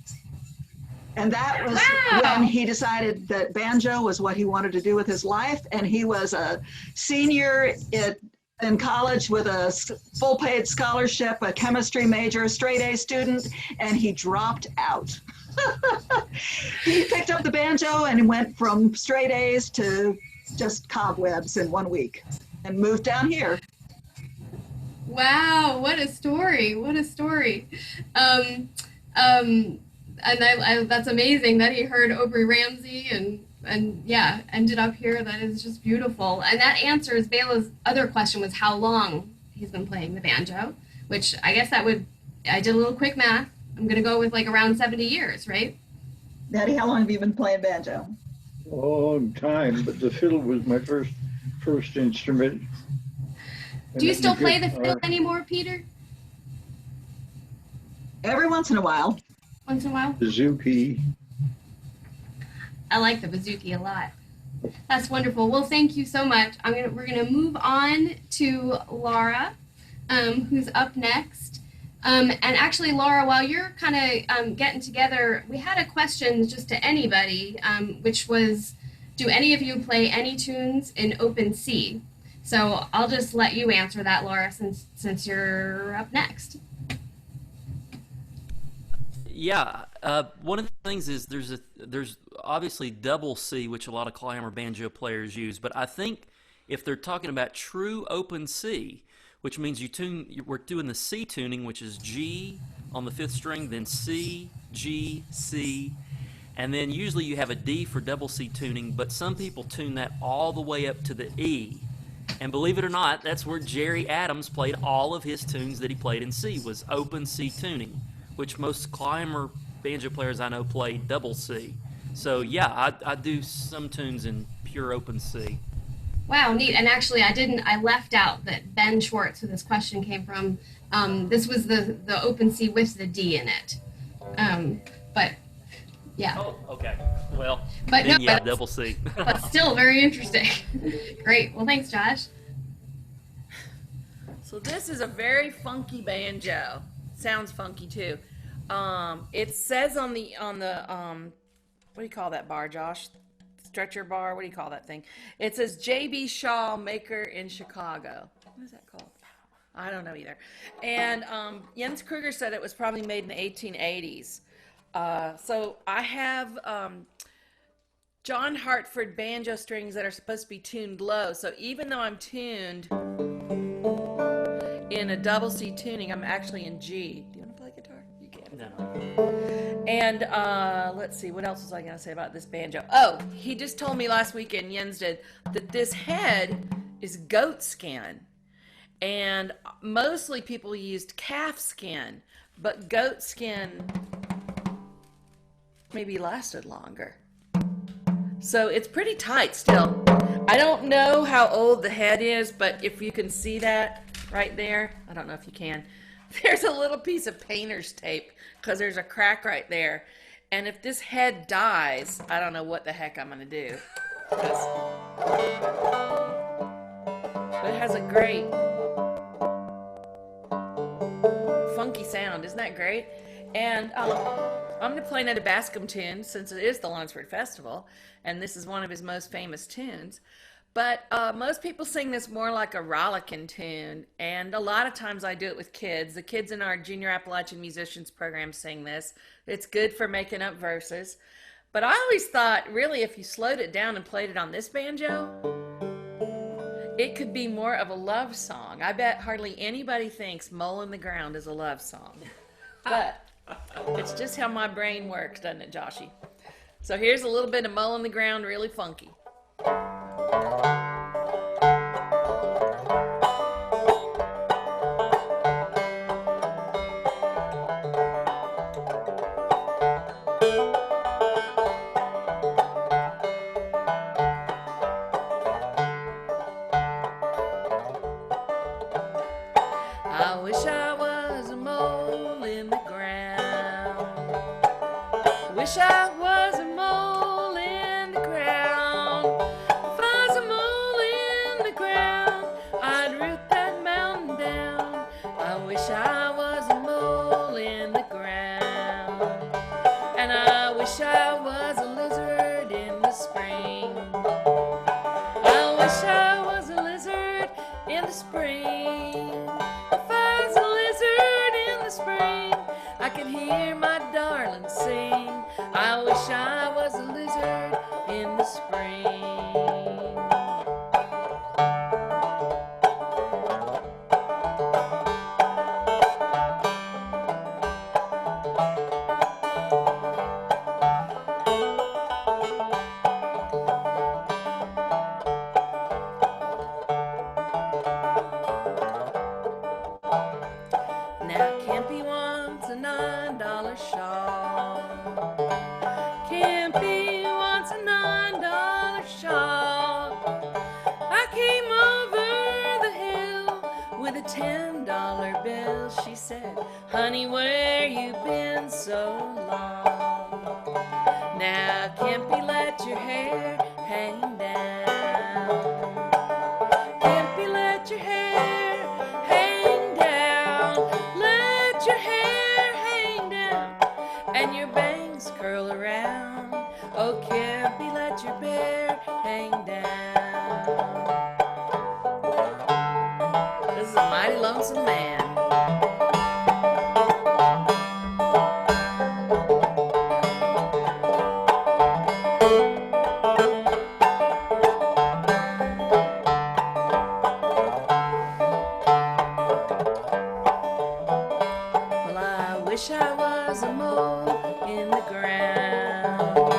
And that was when he decided that banjo was what he wanted to do with his life. And he was a senior in college with a full paid scholarship, a chemistry major, a straight A student, and he dropped out. He picked up the banjo and went from straight A's to just cobwebs in 1 week and moved down here. Wow, what a story. What a story. And that's amazing that he heard Aubrey Ramsey and yeah, ended up here. That is just beautiful. And that answers Bayla's other question, was how long he's been playing the banjo, which I guess I did a little quick math. I'm going to go with like around 70 years, right? Daddy, how long have you been playing banjo? A long time, but the fiddle was my first instrument. Do you And still play the guitar. fiddle anymore, Peter? Every once in a while. Once in a while? Suzuki. I like the bouzouki a lot. That's wonderful. Well, thank you so much. We're gonna move on to Laura, who's up next. And actually, Laura, while you're kind of getting together, we had a question just to anybody, which was, do any of you play any tunes in open C? So I'll just let you answer that, Laura, since you're up next. Yeah, one of the things is there's obviously double C, which a lot of climber banjo players use, but I think if they're talking about true open C, which means we're doing the C tuning, which is G on the 5th string, then C, G, C, and then usually you have a D for double C tuning, but some people tune that all the way up to the E. And believe it or not, that's where Jerry Adams played all of his tunes that he played in C, was open C tuning, which most climber banjo players I know play double C. So yeah, I do some tunes in pure open C. Wow, neat. And actually, I left out that Ben Schwartz, who this question came from, this was the open C with the D in it. But yeah. Oh, okay. Well, But then no, yeah, but- double C. But still very interesting. Great. Well, thanks, Josh. So this is a very funky banjo. Sounds funky too. It says on the what do you call that bar, Josh? Stretcher bar. What do you call that thing? It says J.B. Shaw Maker in Chicago. What is that called? I don't know either. And Jens Kruger said it was probably made in the 1880s. So I have John Hartford banjo strings that are supposed to be tuned low. So even though I'm tuned in a double C tuning, I'm actually in G. Do you want to play guitar? You can. No. And let's see, what else was I going to say about this banjo? Oh, he just told me last weekend, Jens did, that this head is goat skin. And mostly people used calf skin, but goat skin maybe lasted longer. So it's pretty tight still. I don't know how old the head is, but if you can see that right there, I don't know if you can, there's a little piece of painter's tape because there's a crack right there. And if this head dies, I don't know what the heck I'm going to do. But it has a great funky sound. Isn't that great? And I'm going to play another Bascom tune since it is the Lunsford Festival, and this is one of his most famous tunes. But most people sing this more like a rollicking tune, and a lot of times I do it with kids. The kids in our Junior Appalachian Musicians program sing this. It's good for making up verses. But I always thought, really, if you slowed it down and played it on this banjo, it could be more of a love song. I bet hardly anybody thinks Mole in the Ground is a love song. But it's just how my brain works, doesn't it, Joshy? So here's a little bit of Mole in the Ground, really funky. I wish I was a mole in the ground. Wish I was a mole in the ground. If I was a mole in the ground, I'd root that mountain down. I wish I was a mole in the ground. And I wish I was a lizard in the spring. I wish I was a lizard in the spring. If I was a lizard in the spring, I could hear my darling sing. I wish I was a lizard in the spring. Now Campy wants a $9 shawl. $10 bill. She said, honey, where you been so long? Now, Campy, let your hair hang down. Campy, let your hair hang down. Let your hair hang down. And your bangs curl around. Oh, Campy, let your hair hang down. This is a mighty lonesome man. Well, I wish I was a mole in the ground.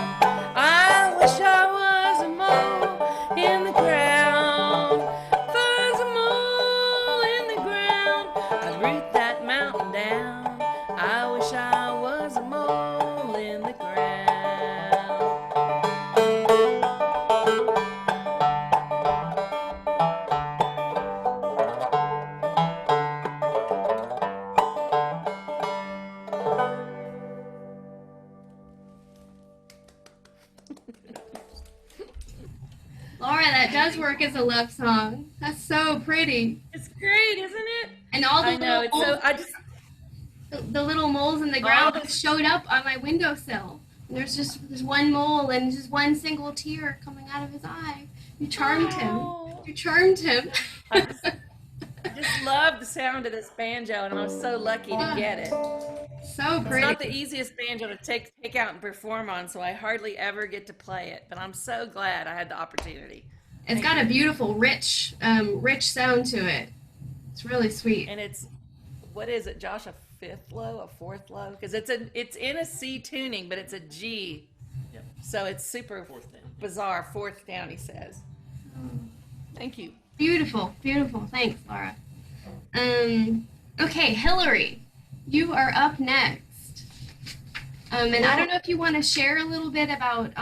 I wish I was a mole in the ground. If I was a mole in the ground, I'd root that mountain down. I wish I was a mole in the ground. Laura, that does work as a love song. That's so pretty. It's great, isn't it? And all the I know. little It's so. moles, I just. the little moles in the ground the- just showed up on my windowsill. And there's one mole and just one single tear coming out of his eye. You charmed him. Oh. You charmed him. I just love the sound of this banjo, and I'm so lucky to get it. So It's pretty. not the easiest banjo to take out and perform on, so I hardly ever get to play it. But I'm so glad I had the opportunity. It's got a beautiful, rich sound to it. It's really sweet. And it's, what is it, Josh? A fifth low, a fourth low? Because it's in a C tuning, but it's a G. Yep. So it's super Fourth down. bizarre. Fourth down, he says. Thank you. Beautiful, beautiful. Thanks, Laura. Okay, Hillary, you are up next. And I don't know if you want to share a little bit about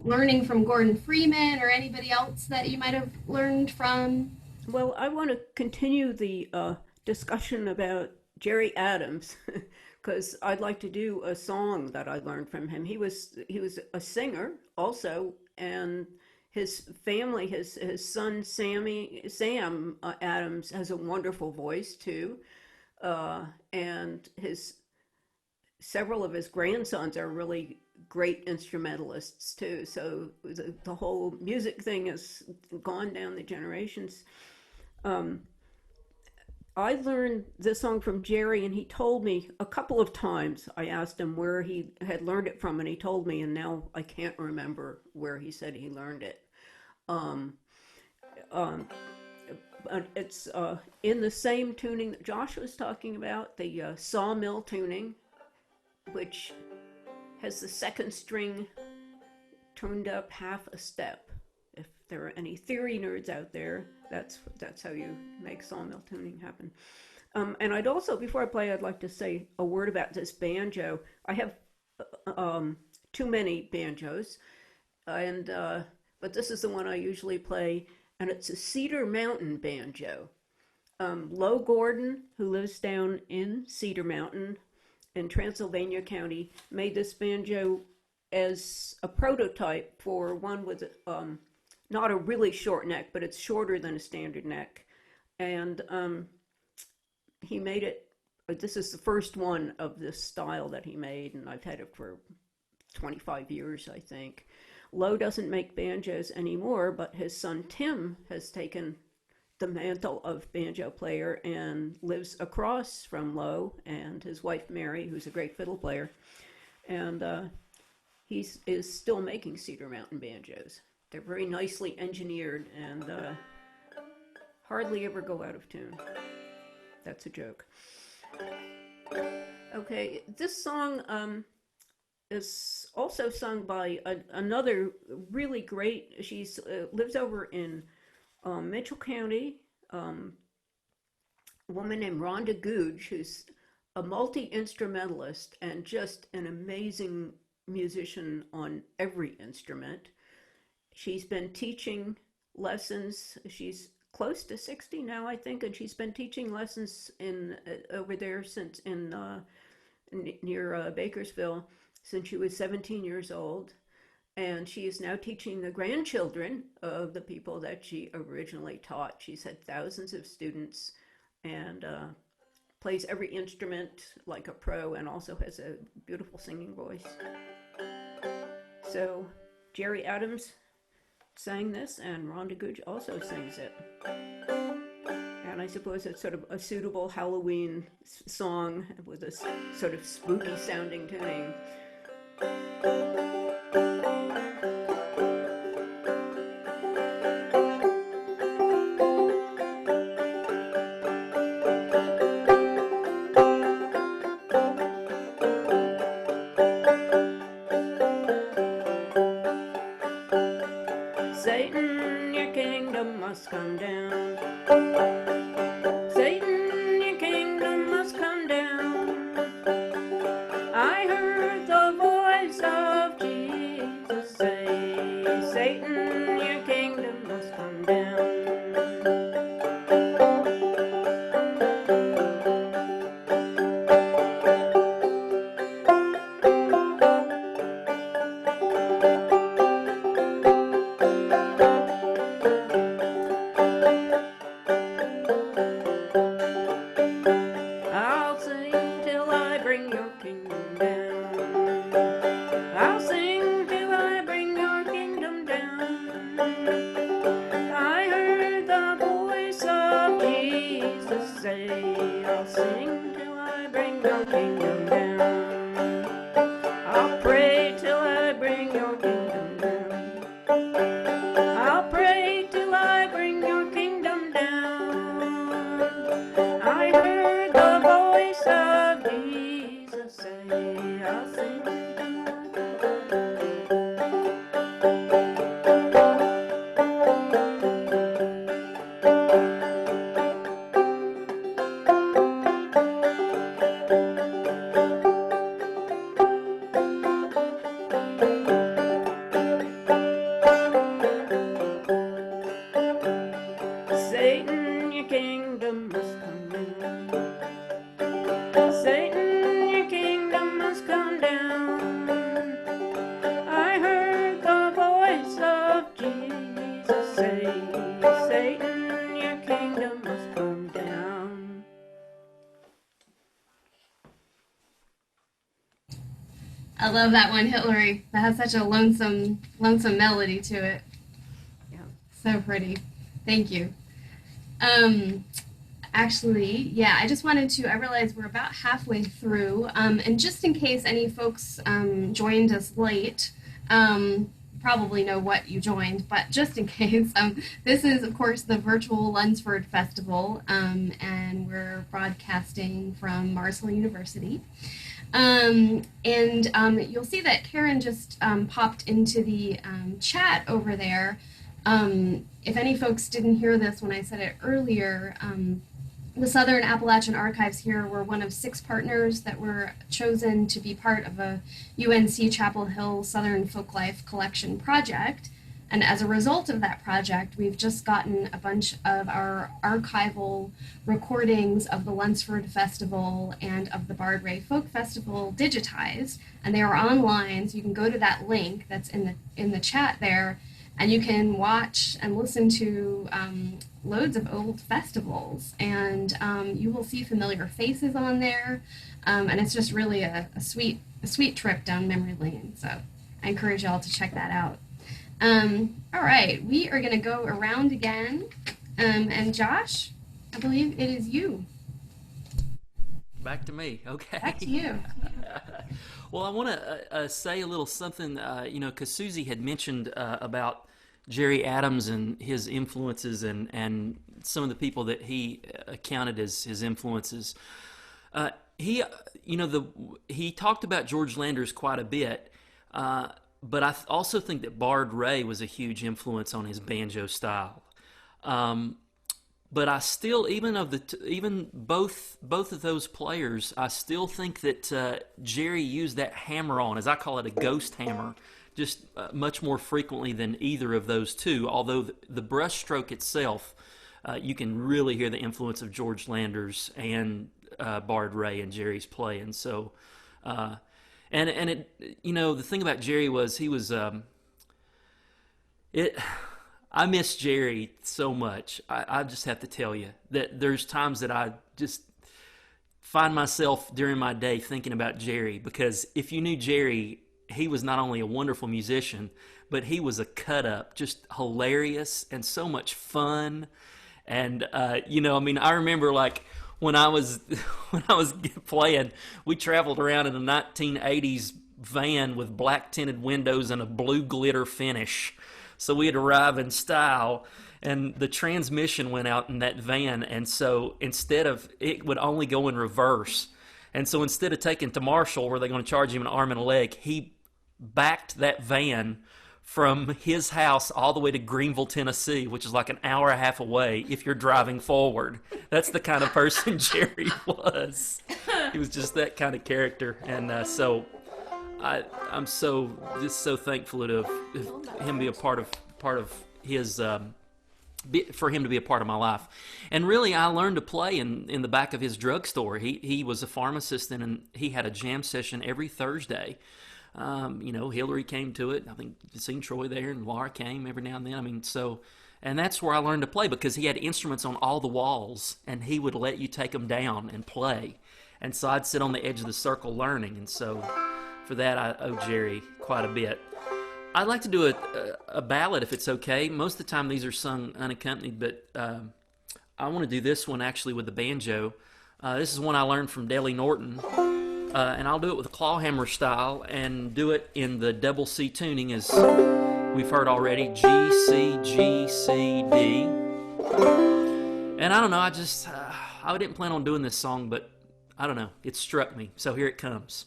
learning from Gordon Freeman or anybody else that you might have learned from. Well, I want to continue the discussion about Jerry Adams because I'd like to do a song that I learned from him. He was a singer also, and his family, his son Sam Adams has a wonderful voice too, and several of his grandsons are really great instrumentalists too. So the whole music thing has gone down the generations. I learned this song from Jerry, and he told me a couple of times. I asked him where he had learned it from, and he told me, and now I can't remember where he said he learned it. But it's in the same tuning that Josh was talking about, the sawmill tuning, which has the second string turned up half a step. If there are any theory nerds out there, that's how you make sawmill tuning happen. And I'd also, before I play, I'd like to say a word about this banjo. I have too many banjos, and but this is the one I usually play, and it's a Cedar Mountain banjo. Lo Gordon, who lives down in Cedar Mountain in Transylvania County, made this banjo as a prototype for one with not a really short neck, but it's shorter than a standard neck. And he made it, this is the first one of this style that he made, and I've had it for 25 years, I think. Lo doesn't make banjos anymore, but his son Tim has taken the mantle of banjo player and lives across from Lo, and his wife Mary, who's a great fiddle player. And he is still making Cedar Mountain banjos. They're very nicely engineered and hardly ever go out of tune. That's a joke. Okay, this song is also sung by another really great, she's lives over in Mitchell County, a woman named Rhonda Googe, who's a multi-instrumentalist and just an amazing musician on every instrument. She's been teaching lessons. She's close to 60 now, I think, and she's been teaching lessons in over there since near Bakersville since she was 17 years old. And she is now teaching the grandchildren of the people that she originally taught. She's had thousands of students and plays every instrument like a pro and also has a beautiful singing voice. So Jerry Adams sang this and Rhonda Gooch also sings it. And I suppose it's sort of a suitable Halloween song with a sort of spooky sounding tuning. Satan, your kingdom must come down. Satan, your kingdom must come down. I heard the voice of Jesus say, Satan, your kingdom must come down. I'll sing till I bring your kingdom down. I'll sing till I bring your kingdom down. I heard the voice of Jesus say, I'll sing till I bring your kingdom down. I'll pray till I bring your kingdom down. I'll pray till I bring your kingdom down. I heard the voice of Jesus say, I'll sing. Satan, your kingdom must come down. Satan, your kingdom must come down. I heard the voice of Jesus say, Satan, your kingdom must come down. I love that one, Hillary. That has such a lonesome melody to it. Yeah. So pretty. Thank you. Actually, yeah, I just wanted to, I realize we're about halfway through, and just in case any folks joined us late, probably know what you joined, but just in case, this is, of course, the virtual Lunsford Festival, and we're broadcasting from Mars Hill University. And you'll see that Karen just popped into the chat over there. If any folks didn't hear this when I said it earlier, the Southern Appalachian Archives here were one of 6 partners that were chosen to be part of a UNC Chapel Hill Southern Folklife Collection project. And as a result of that project, we've just gotten a bunch of our archival recordings of the Lunsford Festival and of the Bard Ray Folk Festival digitized, and they are online, so you can go to that link that's in the chat there, and you can watch and listen to loads of old festivals, and you will see familiar faces on there, and it's just really a sweet trip down memory lane. So I encourage y'all to check that out. All right, we are going to go around again, and Josh, I believe it is you. Back to me. Okay. Back to you. Well, I want to say a little something, because Susie had mentioned about Jerry Adams and his influences and some of the people that he counted as his influences. He talked about George Landers quite a bit, but I also think that Bard Ray was a huge influence on his banjo style. But I still, even both of those players, I still think that Jerry used that hammer-on, as I call it, a ghost hammer, just much more frequently than either of those two. Although the brush stroke itself you can really hear the influence of George Landers and Bard Ray and Jerry's play. And so, and it, you know, the thing about Jerry was he was, I miss Jerry so much. I just have to tell you that there's times that I just find myself during my day thinking about Jerry, because if you knew Jerry, he was not only a wonderful musician, but he was a cut up, just hilarious and so much fun. And you know, I mean, I remember like when I was playing, we traveled around in a 1980s van with black tinted windows and a blue glitter finish. So we'd arrive in style, and the transmission went out in that van, and so instead of, it would only go in reverse. And so instead of taking to Marshall, where they're going to charge him an arm and a leg, he backed that van from his house all the way to Greenville, Tennessee, which is like an hour and a half away if you're driving forward. That's the kind of person Jerry was. He was just that kind of character. And so I'm so thankful to him be a part of his for him to be a part of my life. And really, I learned to play in the back of his drugstore. He was a farm assistant, and he had a jam session every Thursday. You know, Hillary came to it. I think you've seen Troy there, and Laura came every now and then. I mean, so, and that's where I learned to play, because he had instruments on all the walls, and he would let you take them down and play. And so I'd sit on the edge of the circle learning, and so for that I owe Jerry quite a bit. I'd like to do a ballad if it's okay. Most of the time these are sung unaccompanied, but I want to do this one actually with the banjo. This is one I learned from Deli Norton. And I'll do it with a clawhammer style, and do it in the double C tuning, as we've heard already, G, C, G, C, D. And I don't know, I didn't plan on doing this song, but I don't know, it struck me, so here it comes.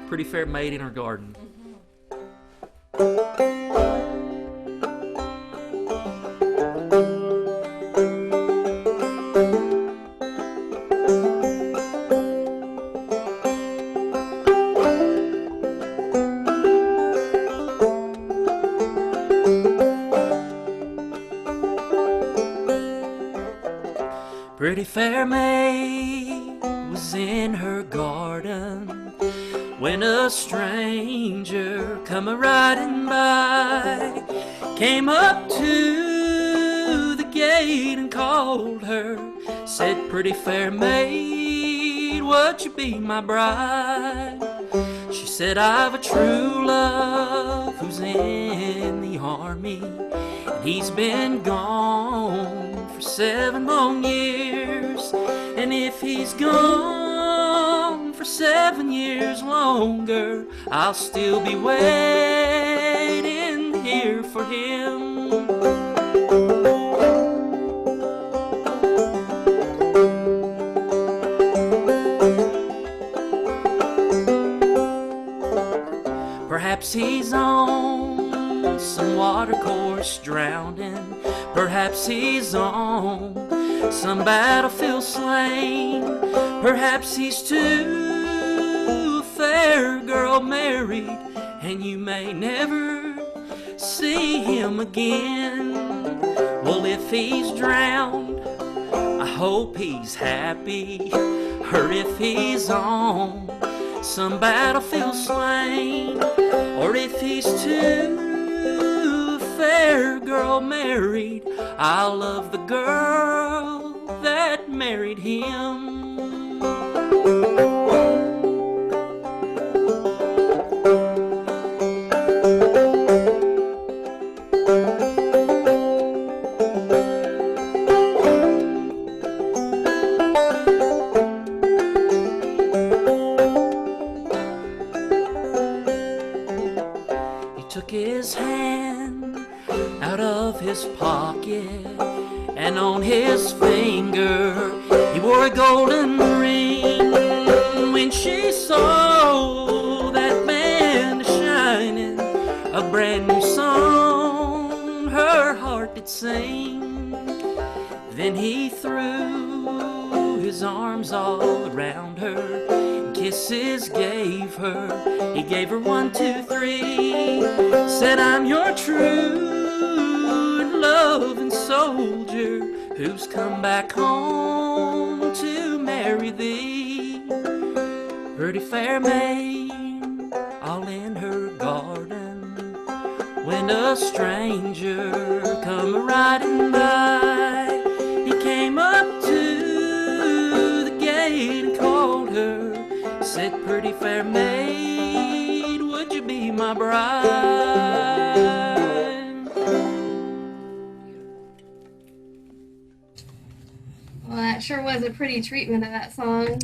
Pretty Fair Maid in Her Garden. Pretty fair maid was in her garden when a stranger come a-riding by, came up to the gate and called her, said, "Pretty fair maid, would you be my bride?" She said, "I've a true love who's in the army, and he's been gone for 7 long years, and if he's gone for 7 years longer, I'll still be waiting here for him." Perhaps he's on some watercourse drowning, perhaps he's on some battlefield slain, perhaps he's too fair girl married, and you may never see him again. Well, if he's drowned, I hope he's happy, or if he's on some battlefield slain, or if he's too fair girl married, I'll love the girl that married him. Took his hand out of his pocket, and on his finger he wore a golden ring. When she saw that band shining, a brand new song her heart did sing. Then he threw his arms all around her, kisses gave her, he gave her 1, 2, 3, said, "I'm your true love and soldier, who's come back home to marry thee. Pretty fair maid, all in her garden, when a stranger come riding by. He came up to the gate and called her, said, pretty fair maid, would you be my bride? Well, that sure was a pretty treatment of that song.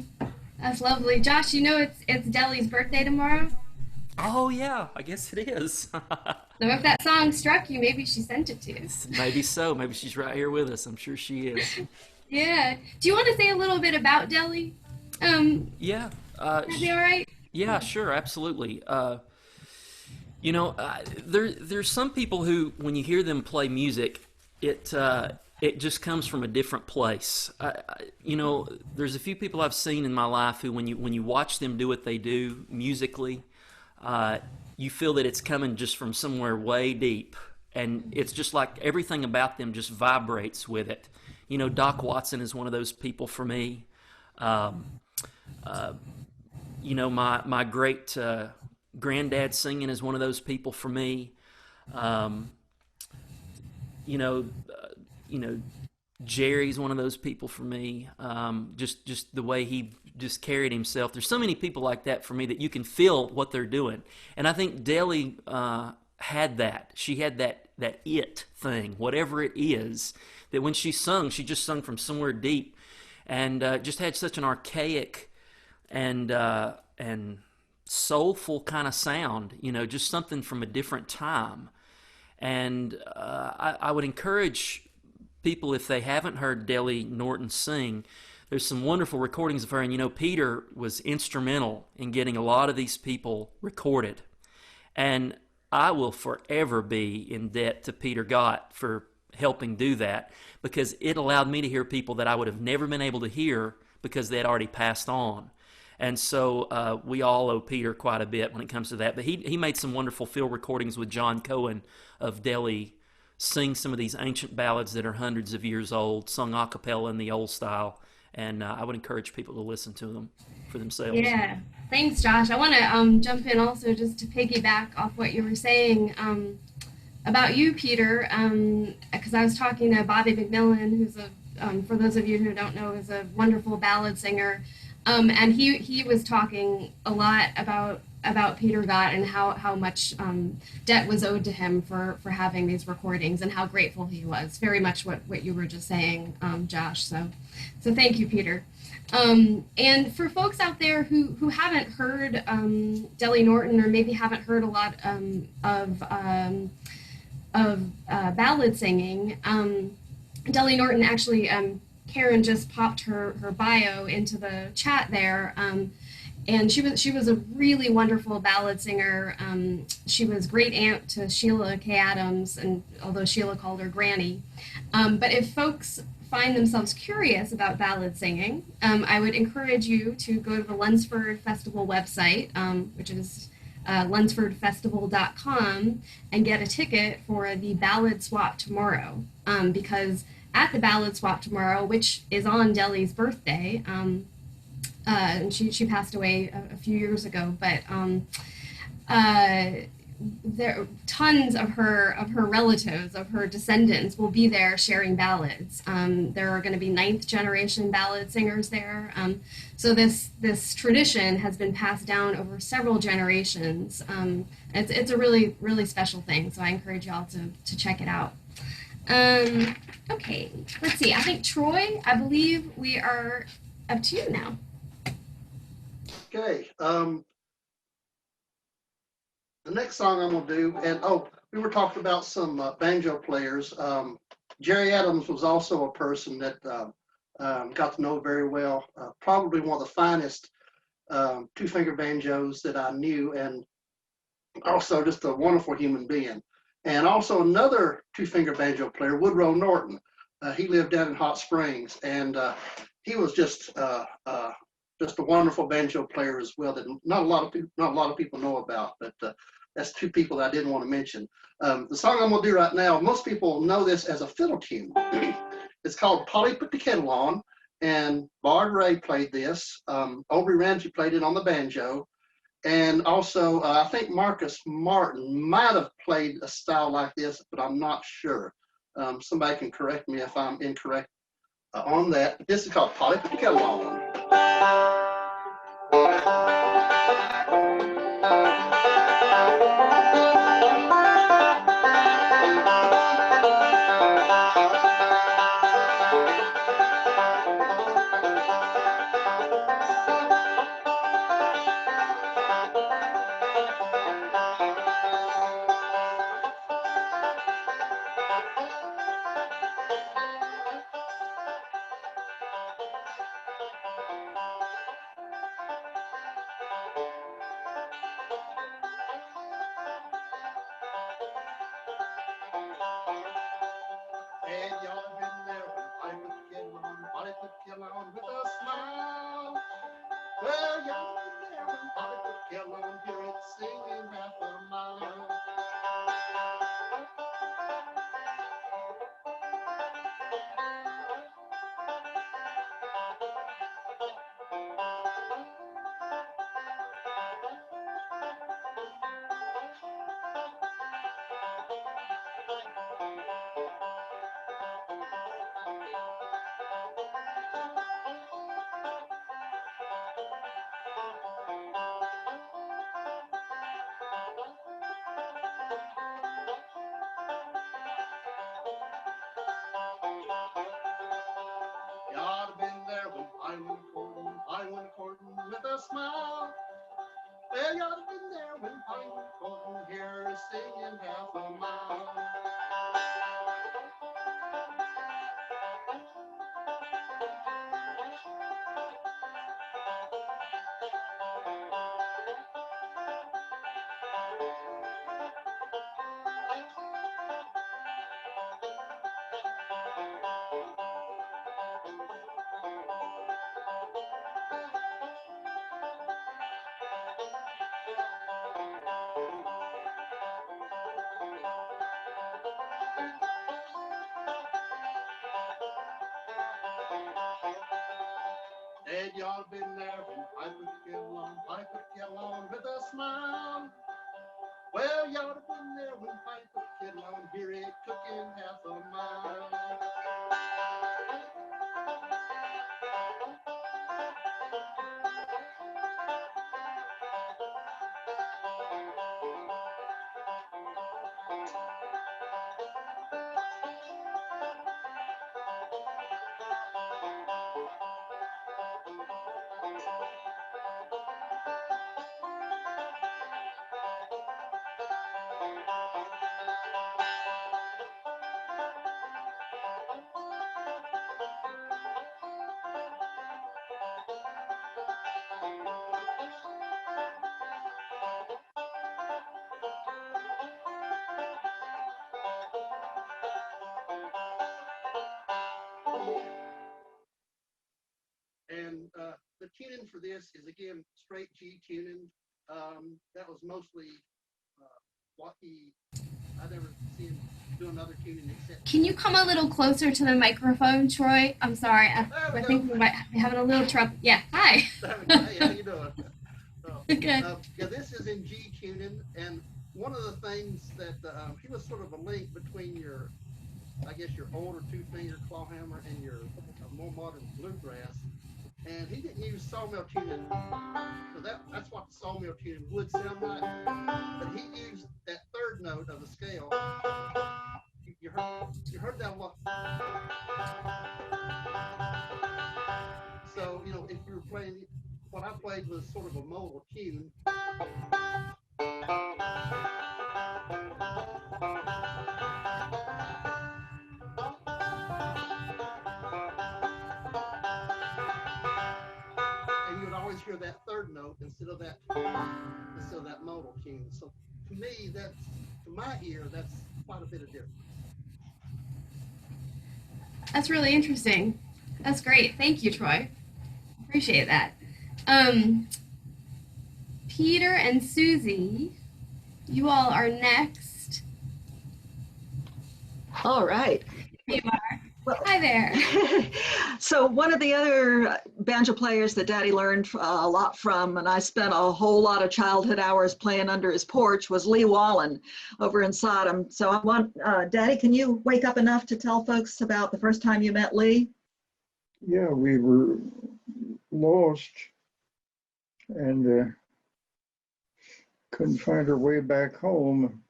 That's lovely. Josh, you know it's Deli's birthday tomorrow? Oh yeah, I guess it is. So if that song struck you, maybe she sent it to you. Maybe so. Maybe she's right here with us. I'm sure she is. Yeah. Do you want to say a little bit about Deli? Yeah. Is he all right? Yeah, sure, absolutely. There's some people who, when you hear them play music, it just comes from a different place. There's a few people I've seen in my life who, when you watch them do what they do musically, you feel that it's coming just from somewhere way deep, and it's just like everything about them just vibrates with it. Doc Watson is one of those people for me. My great granddad singing is one of those people for me. Jerry's one of those people for me. Just the way he just carried himself. There's so many people like that for me that you can feel what they're doing. And I think Deli had that. She had that it thing, whatever it is, that when she sung, she just sung from somewhere deep, and just had such an archaic and soulful kind of sound. Just something from a different time. And I would encourage people, if they haven't heard Deli Norton sing, there's some wonderful recordings of her. And Peter was instrumental in getting a lot of these people recorded. And I will forever be in debt to Peter Gott for helping do that, because it allowed me to hear people that I would have never been able to hear because they had already passed on. And so we all owe Peter quite a bit when it comes to that. But he made some wonderful field recordings with John Cohen of Deli sing some of these ancient ballads that are hundreds of years old, sung a cappella in the old style. And I would encourage people to listen to them for themselves. Yeah. Thanks, Josh. I want to jump in also just to piggyback off what you were saying about you, Peter, because I was talking to Bobby McMillan, who's for those of you who don't know, is a wonderful ballad singer. And he was talking a lot about Peter Gott and how much debt was owed to him for having these recordings, and how grateful he was. Very much what you were just saying, Josh. So thank you, Peter. And for folks out there who haven't heard Deli Norton, or maybe haven't heard a lot of ballad singing, Deli Norton actually, Karen just popped her bio into the chat there, and she was a really wonderful ballad singer. She was great aunt to Sheila K. Adams, and although Sheila called her Granny. But if folks find themselves curious about ballad singing, I would encourage you to go to the Lunsford Festival website, which is LunsfordFestival.com, and get a ticket for the Ballad Swap tomorrow, because at the Ballad Swap tomorrow, which is on Deli's birthday, and she passed away a few years ago, but there tons of her relatives, of her descendants, will be there sharing ballads. There are going to be 9th generation ballad singers there. So this tradition has been passed down over several generations. It's a really, really special thing. So I encourage y'all to check it out. Okay, let's see. I think Troy, I believe we are up to you now. Okay. The next song I'm going to do, and we were talking about some banjo players. Jerry Adams was also a person that got to know very well. Probably one of the finest two-finger banjos that I knew, and also just a wonderful human being. And also another two-finger banjo player, Woodrow Norton. He lived down in Hot Springs, and he was just a wonderful banjo player as well that not a lot of people know about, but that's two people that I didn't want to mention. The song I'm going to do right now, most people know this as a fiddle tune. It's called Polly Put the Kettle On, and Bard Ray played this. Aubrey Ramsey played it on the banjo. And also, I think Marcus Martin might have played a style like this, but I'm not sure. Somebody can correct me if I'm incorrect on that. But this is called Polly Put the Kettle On. And y'all have been there when I put the kettle on, Polly put the kettle on with a smile. Well, y'all have been there when Polly put the kettle on, hear it singing half a mile. Y'all have been there when I went courting with a smile. Well, y'all have been there when I went courting, hear her singing half a mile. And y'all been there when I put the kettle on, I put the kettle on with a smile. Well, y'all have been there when I put the kettle on, hear it cooking half a mile. And the tuning for this is, again, straight G tuning. That was mostly what I never seen him do another tuning except. Can you come a little closer to the microphone, Troy? I'm sorry. I think we might be having a little trouble. Yeah, hi. Hey, how you doing? Good. Yeah, this is in G tuning, and one of the things that he was sort of a link between your, I guess, your older two-finger claw hammer and your more modern bluegrass. And he didn't use sawmill tuning, so that's what the sawmill tuning would sound like. But he used that third note of the scale. You heard that one. So, you know, if you were playing, what I played was sort of a modal tune. And you would always hear that third note instead of that modal tune. So to me, to my ear, that's quite a bit of difference. That's really interesting. That's great. Thank you, Troy. Appreciate that. Peter and Susie, you all are next. All right. Here you are. Hi there. So one of the other banjo players that Daddy learned a lot from, and I spent a whole lot of childhood hours playing under his porch, was Lee Wallen over in Sodom. So I want, Daddy, can you wake up enough to tell folks about the first time you met Lee? Yeah, we were lost and couldn't find our way back home.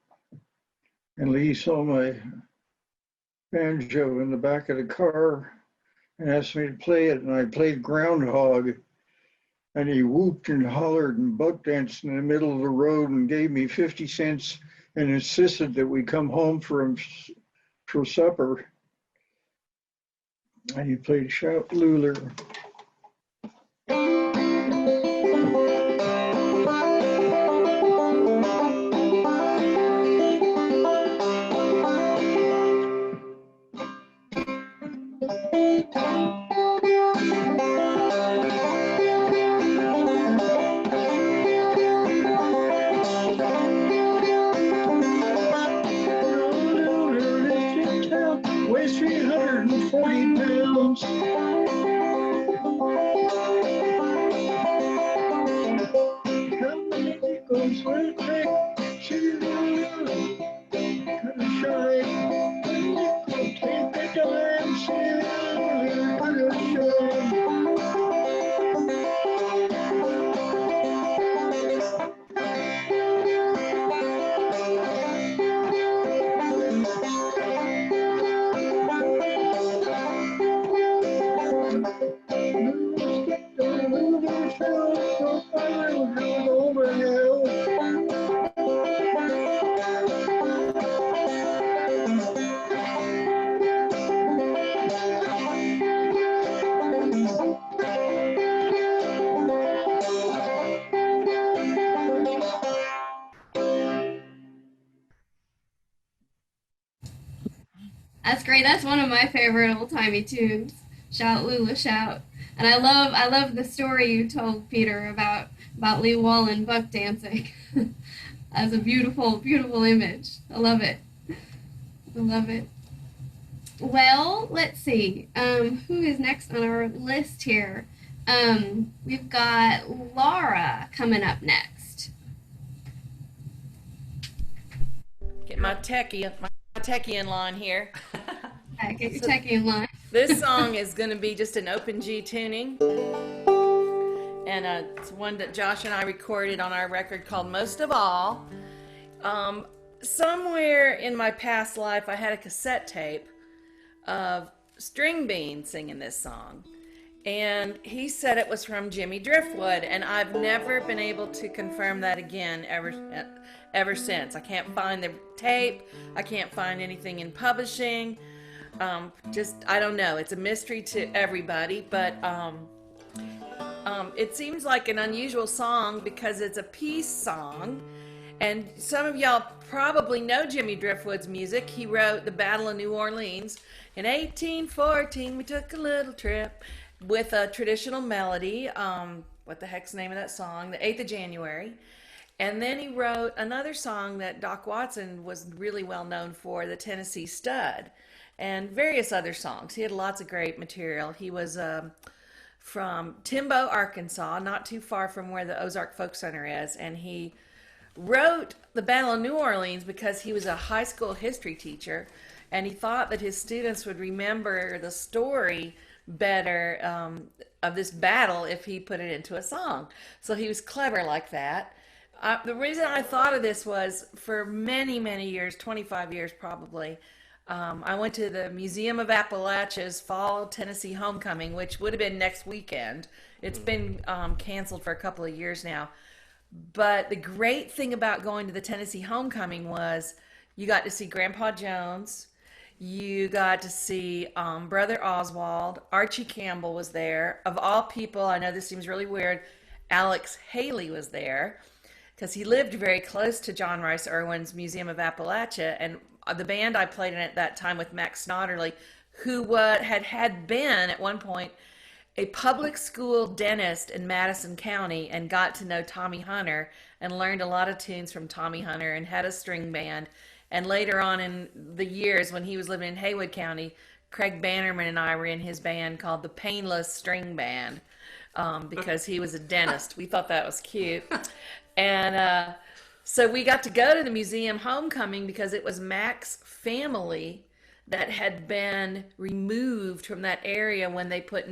And Lee saw my banjo in the back of the car and asked me to play it, and I played Groundhog, and he whooped and hollered and buck danced in the middle of the road and gave me 50 cents and insisted that we come home for supper. And he played Shout Luller. Weighs 340 pounds. How many goes real quick? She's kind of shy. Take the time, she's kind of shy. That's great. That's one of my favorite old timey tunes. Shout Lula shout. And I love the story you told Peter about Lee Wallen buck dancing. That's a beautiful, beautiful image. I love it. I love it. Well, let's see. Who is next on our list here? We've got Laura coming up next. Get my techie in line here. Get your techie in line. This song is going to be just an open G tuning, and it's one that Josh and I recorded on our record called Most of All. Somewhere in my past life, I had a cassette tape of String Bean singing this song, and he said it was from Jimmy Driftwood, and I've never been able to confirm that again ever since. I can't find the tape. I can't find anything in publishing. I don't know. It's a mystery to everybody, but it seems like an unusual song because it's a peace song. And some of y'all probably know Jimmy Driftwood's music. He wrote The Battle of New Orleans. In 1814, we took a little trip with a traditional melody. What the heck's the name of that song? The 8th of January. And then he wrote another song that Doc Watson was really well known for, The Tennessee Stud, and various other songs. He had lots of great material. He was from Timbo, Arkansas, not too far from where the Ozark Folk Center is, and he wrote The Battle of New Orleans because he was a high school history teacher, and he thought that his students would remember the story better of this battle if he put it into a song. So he was clever like that. The reason I thought of this was for many, many years, 25 years probably, I went to the Museum of Appalachia's Fall Tennessee Homecoming, which would have been next weekend. It's been canceled for a couple of years now. But the great thing about going to the Tennessee Homecoming was you got to see Grandpa Jones. You got to see Brother Oswald. Archie Campbell was there. Of all people, I know this seems really weird, Alex Haley was there because he lived very close to John Rice Irwin's Museum of Appalachia. And the band I played in at that time with Max Snodderly, who had been at one point a public school dentist in Madison County and got to know Tommy Hunter and learned a lot of tunes from Tommy Hunter and had a string band. And later on in the years when he was living in Haywood County, Craig Bannerman and I were in his band called the Painless String Band, because he was a dentist. We thought that was cute. And so we got to go to the museum homecoming because it was Mac's family that had been removed from that area when they put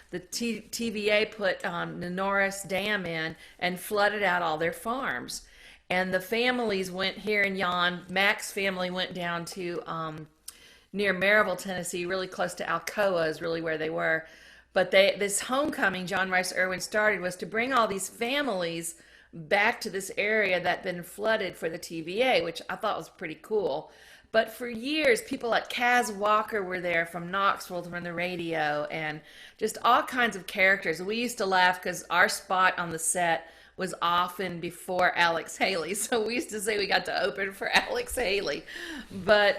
the TVA put the Norris Dam in and flooded out all their farms. And the families went here in Yon. Mac's family went down to near Maryville, Tennessee, really close to Alcoa is really where they were. But this homecoming John Rice Irwin started was to bring all these families back to this area that had been flooded for the TVA, which I thought was pretty cool. But for years, people like Kaz Walker were there from Knoxville from the radio, and just all kinds of characters. We used to laugh because our spot on the set was often before Alex Haley, so we used to say we got to open for Alex Haley. But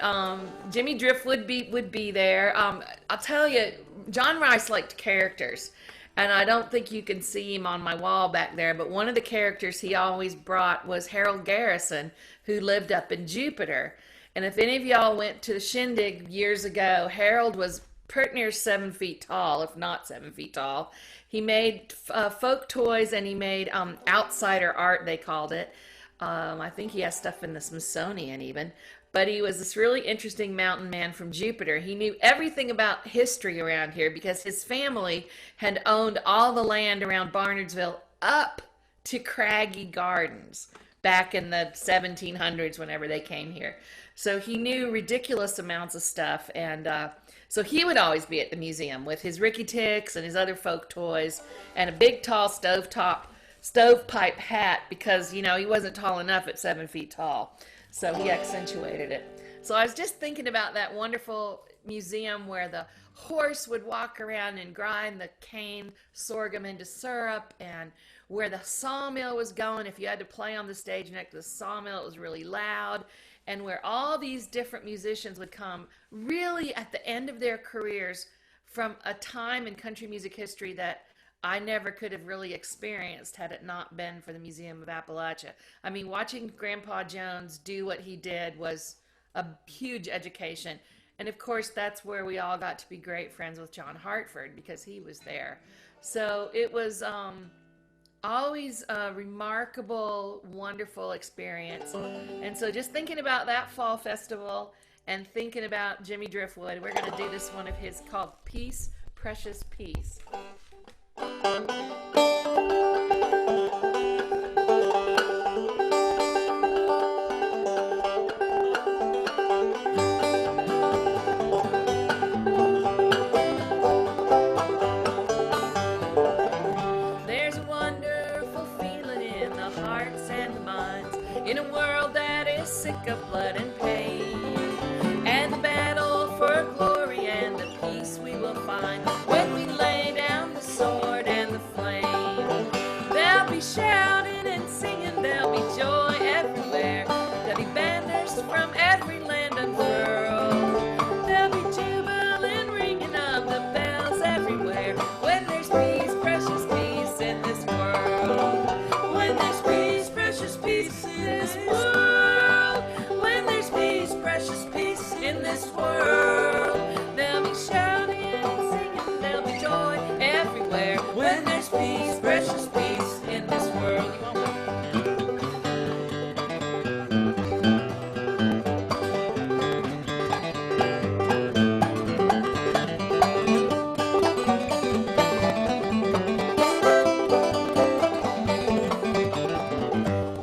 Jimmy Driftwood would be there. I'll tell you, John Rice liked characters, and I don't think you can see him on my wall back there, but one of the characters he always brought was Harold Garrison, who lived up in Jupiter. And if any of y'all went to the Shindig years ago, Harold was pretty near 7 feet tall, if not 7 feet tall. He made folk toys, and he made outsider art, they called it. I think he has stuff in the Smithsonian even. But he was this really interesting mountain man from Jupiter. He knew everything about history around here because his family had owned all the land around Barnardsville up to Craggy Gardens back in the 1700s whenever they came here. So he knew ridiculous amounts of stuff, and so he would always be at the museum with his Ricky Ticks and his other folk toys and a big tall stovepipe hat because, he wasn't tall enough at 7 feet tall. So he accentuated it. So I was just thinking about that wonderful museum where the horse would walk around and grind the cane sorghum into syrup, and where the sawmill was going. If you had to play on the stage next to the sawmill, it was really loud. And where all these different musicians would come really at the end of their careers from a time in country music history that I never could have really experienced had it not been for the Museum of Appalachia. I mean, watching Grandpa Jones do what he did was a huge education. And of course, that's where we all got to be great friends with John Hartford because he was there. So it was always a remarkable, wonderful experience. And so just thinking about that fall festival and thinking about Jimmy Driftwood, we're going to do this one of his called Peace, Precious Peace. There's a wonderful feeling in the hearts and the minds in a world that is sick of blood and pain, and the battle for glory and the peace we will find when we lay down the sword and the flame. There'll be shouting and singing, there'll be joy everywhere, there'll be banners from every land unfurled, there'll be jubilant ringing of the bells everywhere when there's peace, precious peace in this world. When there's peace, precious peace in this world. When there's peace, precious peace in this world. There'll be shouting and singing, there'll be joy everywhere. When there's peace, precious peace in this world.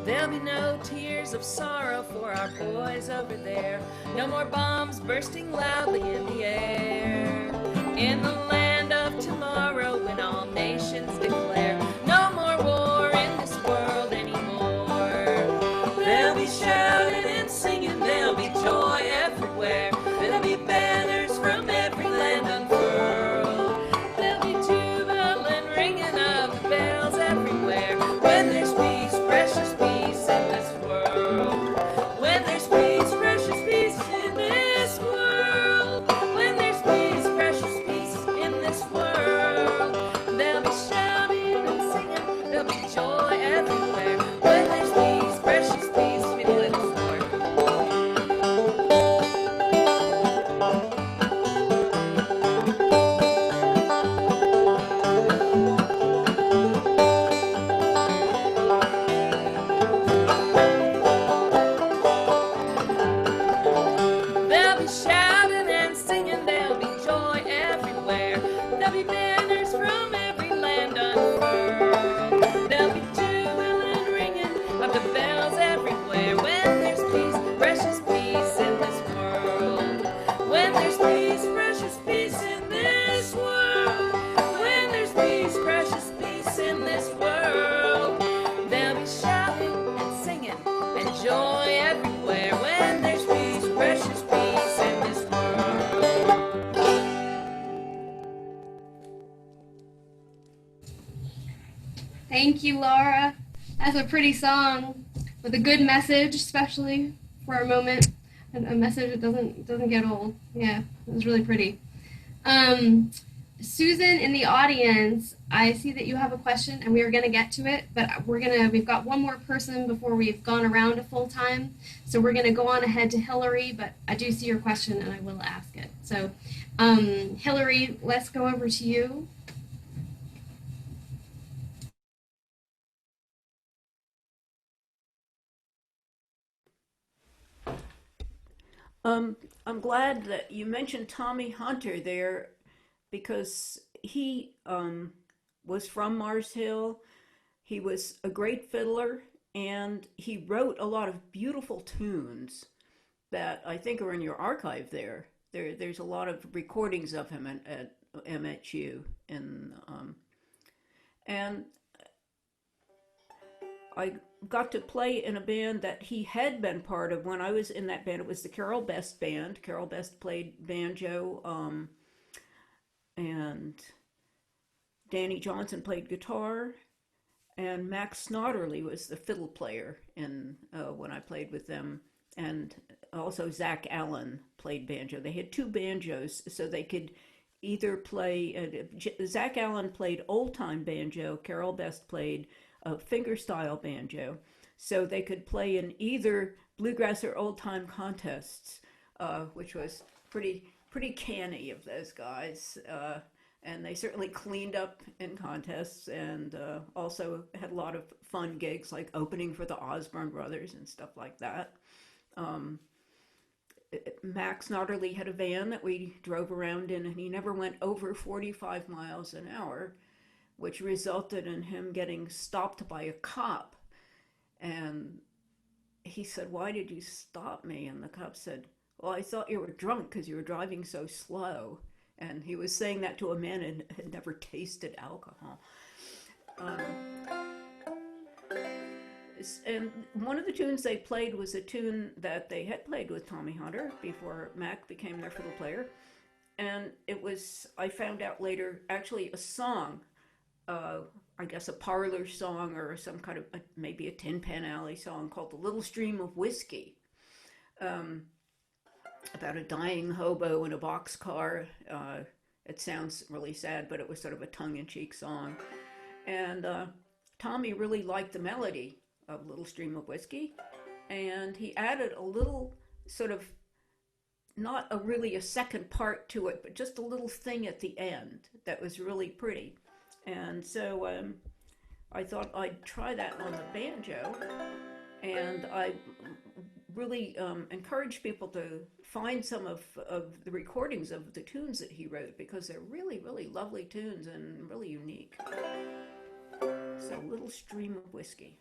There'll be no tears of sorrow for our boys over there. No more bombs bursting loudly in the air. In the land of tomorrow, when all nations declare no more war in this world anymore. There'll be shouting and singing, there'll be joy everywhere. There'll be banners from every land unfurled. There'll be jubilant ringing of the bells everywhere. When there's peace, precious peace in this world. When there's peace, precious peace in this world. When there's peace, precious peace in Thank you, Laura. That's a pretty song with a good message, especially for our moment. A message that doesn't get old. Yeah, it was really pretty. Susan in the audience, I see that you have a question, and we are going to get to it, but we've got one more person before we've gone around to full time, so we're going to go on ahead to Hillary. But I do see your question, and I will ask it. So, Hillary, let's go over to you. I'm glad that you mentioned Tommy Hunter there because he was from Mars Hill. He was a great fiddler and he wrote a lot of beautiful tunes that I think are in your archive there. There's a lot of recordings of him at MHU, and I got to play in a band that he had been part of when I was in that band. It was the Carol Best band. Carol Best played banjo, and Danny Johnson played guitar, and Max Snodderly was the fiddle player in when I played with them, and also Zach Allen played banjo. They had two banjos, so they could either play. Zach Allen played old time banjo. Carol Best played fingerstyle banjo, so they could play in either bluegrass or old time contests, which was pretty canny of those guys. And they certainly cleaned up in contests, and also had a lot of fun gigs like opening for the Osborne Brothers and stuff like that. Max Notterly had a van that we drove around in, and he never went over 45 miles an hour, which resulted in him getting stopped by a cop. And he said, "Why did you stop me?" And the cop said, "Well, I thought you were drunk because you were driving so slow." And he was saying that to a man who had never tasted alcohol. And one of the tunes they played was a tune that they had played with Tommy Hunter before Mac became their fiddle player. And it was, I found out later, actually a song, I guess a parlor song or some kind of, maybe a Tin Pan Alley song called The Little Stream of Whiskey. About a dying hobo in a boxcar. It sounds really sad, but it was sort of a tongue-in-cheek song. And Tommy really liked the melody of Little Stream of Whiskey, and he added a little sort of, not really a second part to it, but just a little thing at the end that was really pretty. And so I thought I'd try that on the banjo, and I really encourage people to find some of the recordings of the tunes that he wrote, because they're really lovely tunes and really unique. So, Little Stream of Whiskey.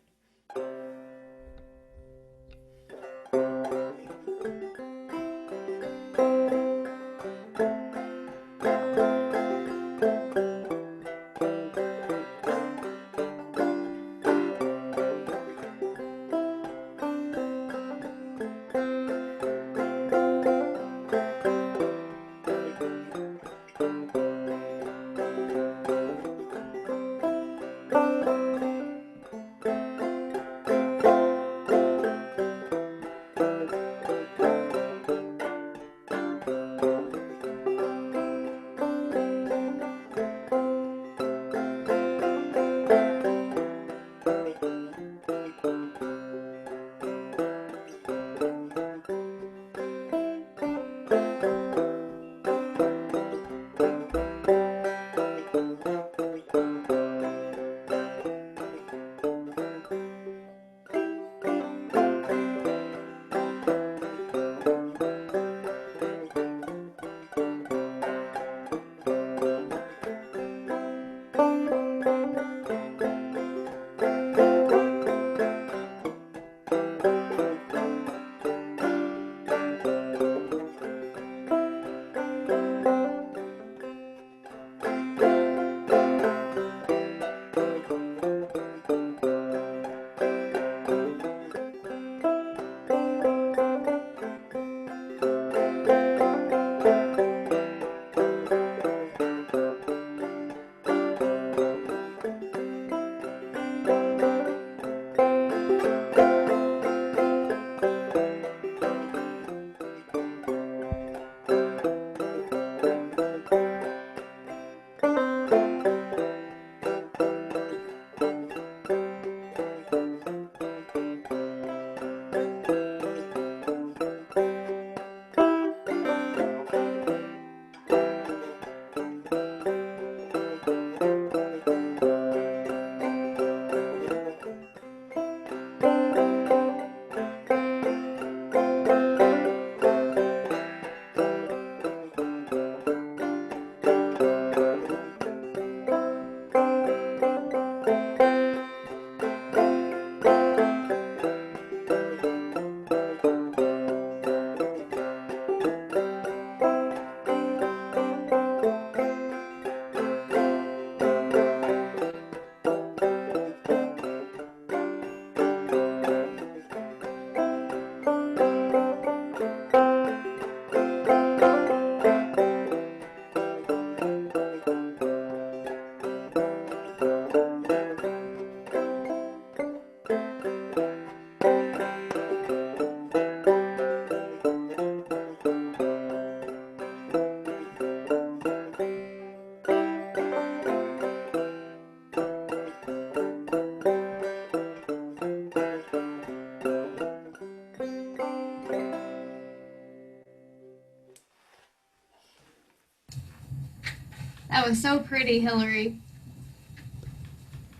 That was so pretty, Hillary.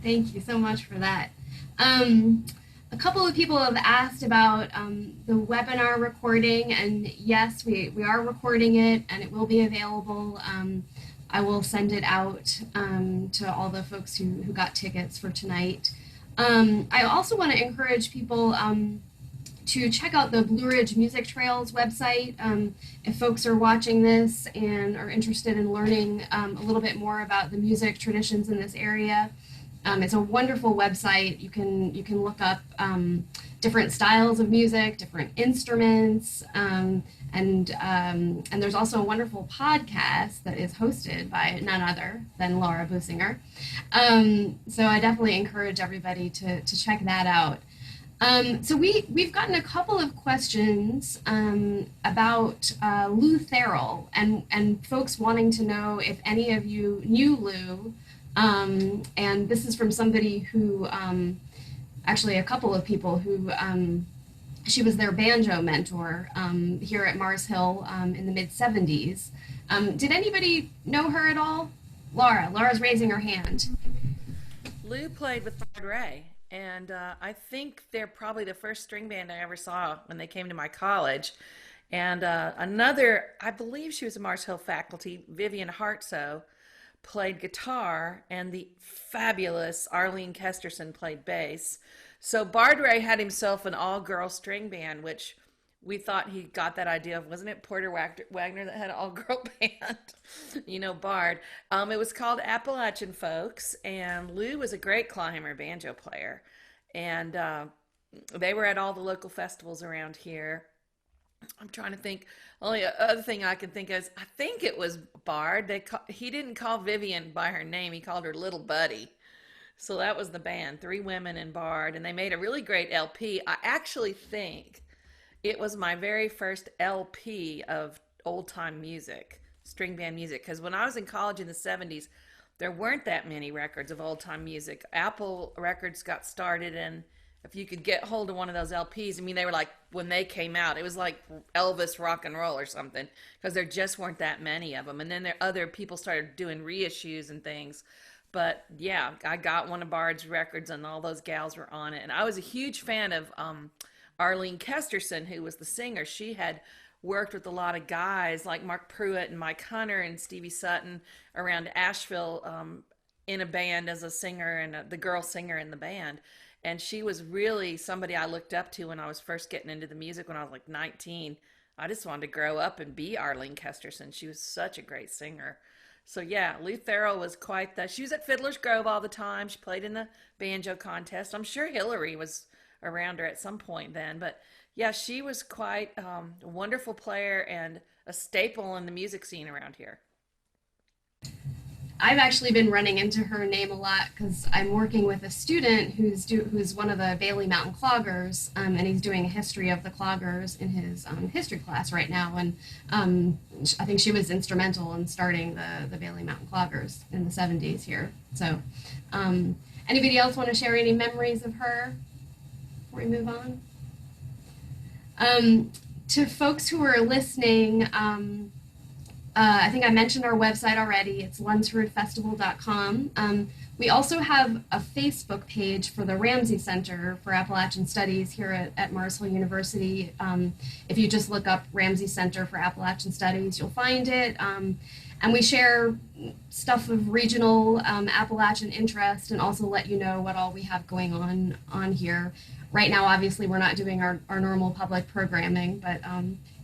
Thank you so much for that. A couple of people have asked about the webinar recording, and yes, we are recording it, and it will be available. I will send it out to all the folks who got tickets for tonight. I also want to encourage people to check out the Blue Ridge Music Trails website. If folks are watching this and are interested in learning a little bit more about the music traditions in this area, it's a wonderful website. You can look up different styles of music, different instruments, and there's also a wonderful podcast that is hosted by none other than Laura Businger. So I definitely encourage everybody to check that out. So we've gotten a couple of questions about Lou Therrell and folks wanting to know if any of you knew Lou. And this is from somebody who, actually a couple of people who, she was their banjo mentor here at Mars Hill in the mid-70s. Did anybody know her at all? Laura's raising her hand. Lou played with Bard Ray, and I think they're probably the first string band I ever saw when they came to my college. And another, I believe she was a Mars Hill faculty, Vivian Hartsoe, played guitar, and the fabulous Arlene Kesterson played bass. So Bard Ray had himself an all-girl string band, which we thought he got that idea of, wasn't it Porter Wagner that had an all-girl band? You know, Bard. It was called Appalachian Folks, and Lou was a great clawhammer banjo player. And they were at all the local festivals around here. I'm trying to think. Only other thing I can think is, I think it was Bard. He didn't call Vivian by her name. He called her Little Buddy. So that was the band, 3 women and Bard, and they made a really great LP. I actually think it was my very first LP of old-time music, string band music, because when I was in college in the 70s, there weren't that many records of old-time music. Apple Records got started, and if you could get hold of one of those LPs, I mean, they were like, when they came out, it was like Elvis rock and roll or something, because there just weren't that many of them. And then other people started doing reissues and things. But yeah, I got one of Bard's records, and all those gals were on it. And I was a huge fan of Arlene Kesterson, who was the singer. She had worked with a lot of guys like Mark Pruitt and Mike Hunter and Stevie Sutton around Asheville in a band as a singer and the girl singer in the band. And she was really somebody I looked up to when I was first getting into the music when I was like 19. I just wanted to grow up and be Arlene Kesterson. She was such a great singer. So yeah, Lou Therrell was quite she was at Fiddler's Grove all the time. She played in the banjo contest. I'm sure Hillary was around her at some point then. But yeah, she was quite a wonderful player and a staple in the music scene around here. I've actually been running into her name a lot because I'm working with a student who's one of the Bailey Mountain Cloggers, and he's doing a history of the Cloggers in his history class right now. And I think she was instrumental in starting the Bailey Mountain Cloggers in the 70s here. So anybody else want to share any memories of her before we move on? To folks who are listening, I think I mentioned our website already. It's LunsfordFestival.com. We also have a Facebook page for the Ramsey Center for Appalachian Studies here at Mars Hill University. If you just look up Ramsey Center for Appalachian Studies, you'll find it. And we share stuff of regional Appalachian interest and also let you know what all we have going on here. Right now, obviously, we're not doing our normal public programming, but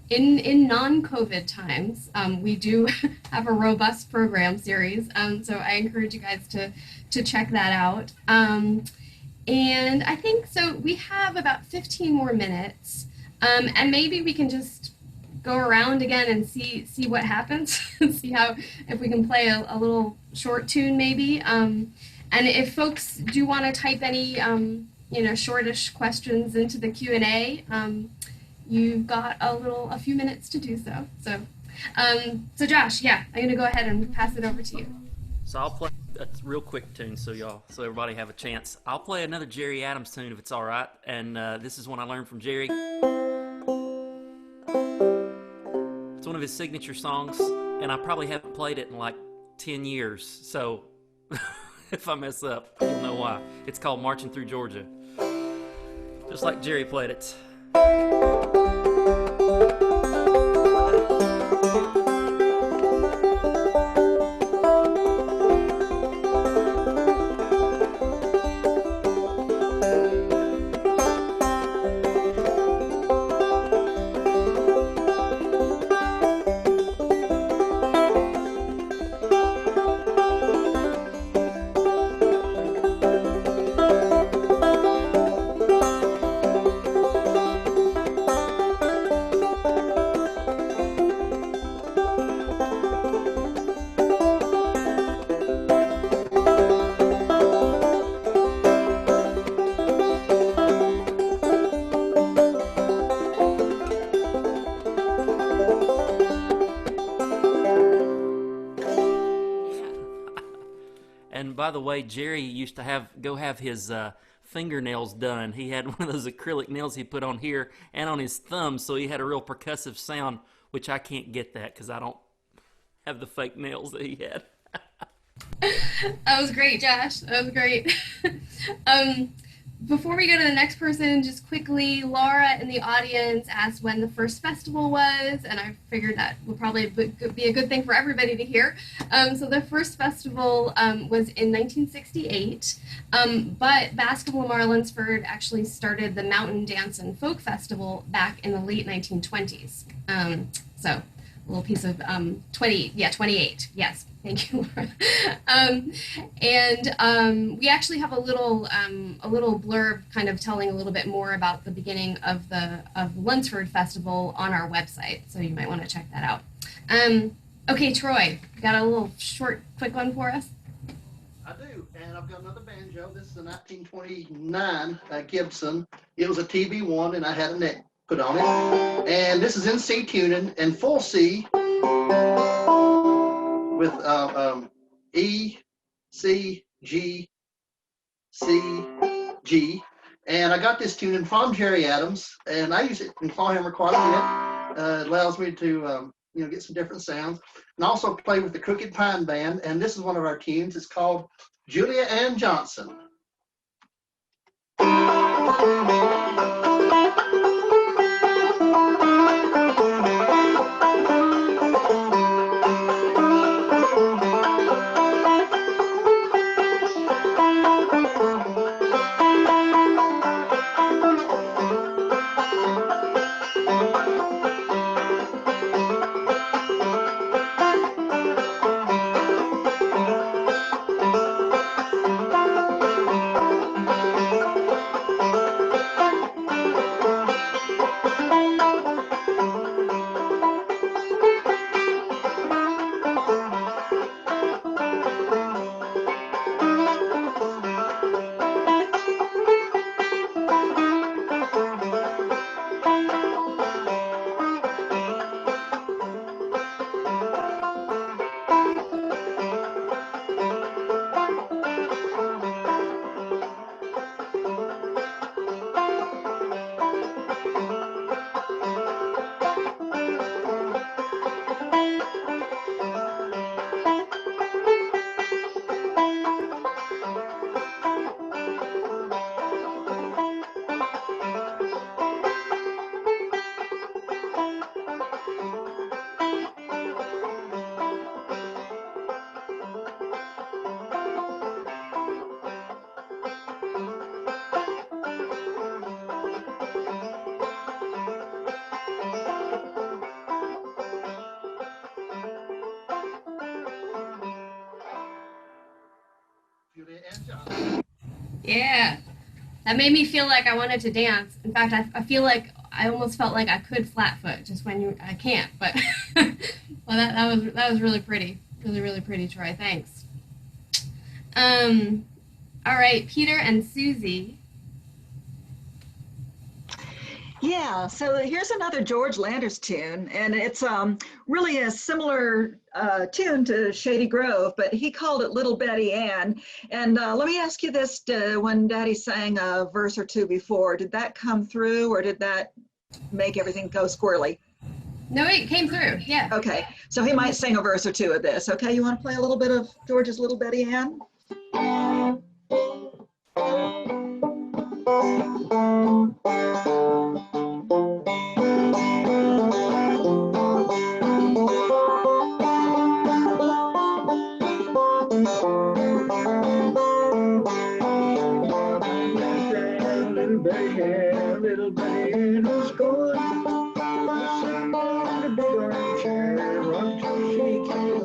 in non-COVID times, we do have a robust program series, so I encourage you guys to check that out. And I think, so we have about 15 more minutes, and maybe we can just go around again and see what happens, see if we can play a little short tune maybe. And if folks do want to type any, shortish questions into the Q&A, you've got a few minutes to do so. So Josh, yeah, I'm gonna go ahead and pass it over to you. So I'll play a real quick tune so everybody have a chance. I'll play another Jerry Adams tune if it's all right. And this is one I learned from Jerry. It's one of his signature songs, and I probably haven't played it in like 10 years. So if I mess up, you'll know why. It's called Marching Through Georgia. Just like Jerry played it. And by the way, Jerry used to go have his fingernails done. He had one of those acrylic nails he put on here and on his thumb, so he had a real percussive sound, which I can't get that because I don't have the fake nails that he had. That was great, Josh. That was great. Before we go to the next person, just quickly, Laura in the audience asked when the first festival was, and I figured that would probably be a good thing for everybody to hear. So the first festival was in 1968, but Basketball Lamar Lunsford actually started the Mountain Dance and Folk Festival back in the late 1920s. So a little piece of 28. Yes, thank you, Laura. We actually have a little blurb kind of telling a little bit more about the beginning of the Lunsford Festival on our website, so you might want to check that out. Okay, Troy, you got a little short, quick one for us? I do, and I've got another banjo. This is a 1929 Gibson. It was a TB1, and I had a neck put on it. And this is in C tuning and full C with E, C, G, C, G. And I got this tuning from Jerry Adams, and I use it in clawhammer quite a bit. It allows me to get some different sounds. And I also play with the Crooked Pine Band, and this is one of our tunes. It's called Julia Ann Johnson. Yeah, that made me feel like I wanted to dance. In fact, I feel like I almost felt like I could flatfoot just when I can't. But well, that was really pretty, really pretty, Troy. Thanks. All right, Peter and Susie. Yeah, so here's another George Landers tune, and it's really a similar tune to Shady Grove, but he called it Little Betty Ann. And let me ask you this, when Daddy sang a verse or two before, did that come through, or did that make everything go squirrely? No, it came through. Yeah. Okay, so he might sing a verse or two of this. Okay, you want to play a little bit of George's Little Betty Ann? Little Betty Ann, little Betty Ann was gone. Sat down in a big armchair and rocked till she came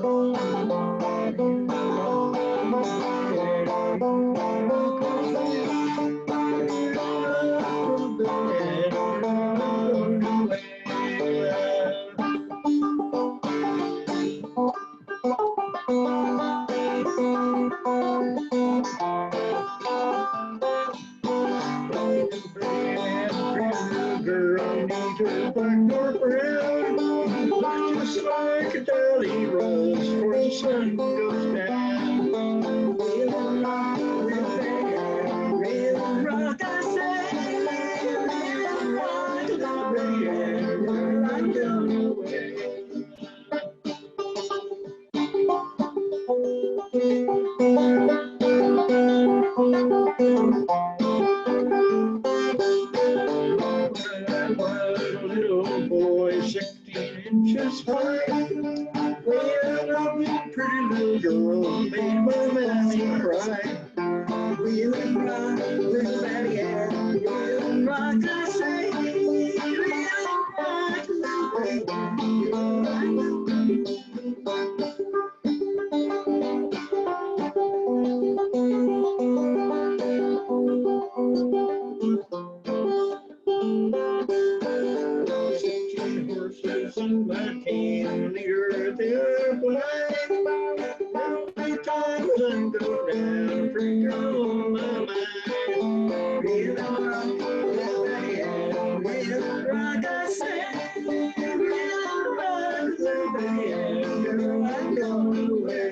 girl neither black nor brown, looks just like a dally rose before the sun goes down. We'll rock, we'll rock, I say, we'll rock, little Betty Ann, we'll rock down away. Little boy, 16 inches high. Well, lovely, pretty little girl made my mammy cry. We'll rock, little Betty Ann, we'll rock, I say. We'll rock, little Betty Ann, we'll rock. Horses in my team, leader, they're black. How many times I go down, pretty girl on my mind. We'll rock, little Betty Ann, we'll rock, I say. We'll rock, little Betty Ann, girl, I'm going away.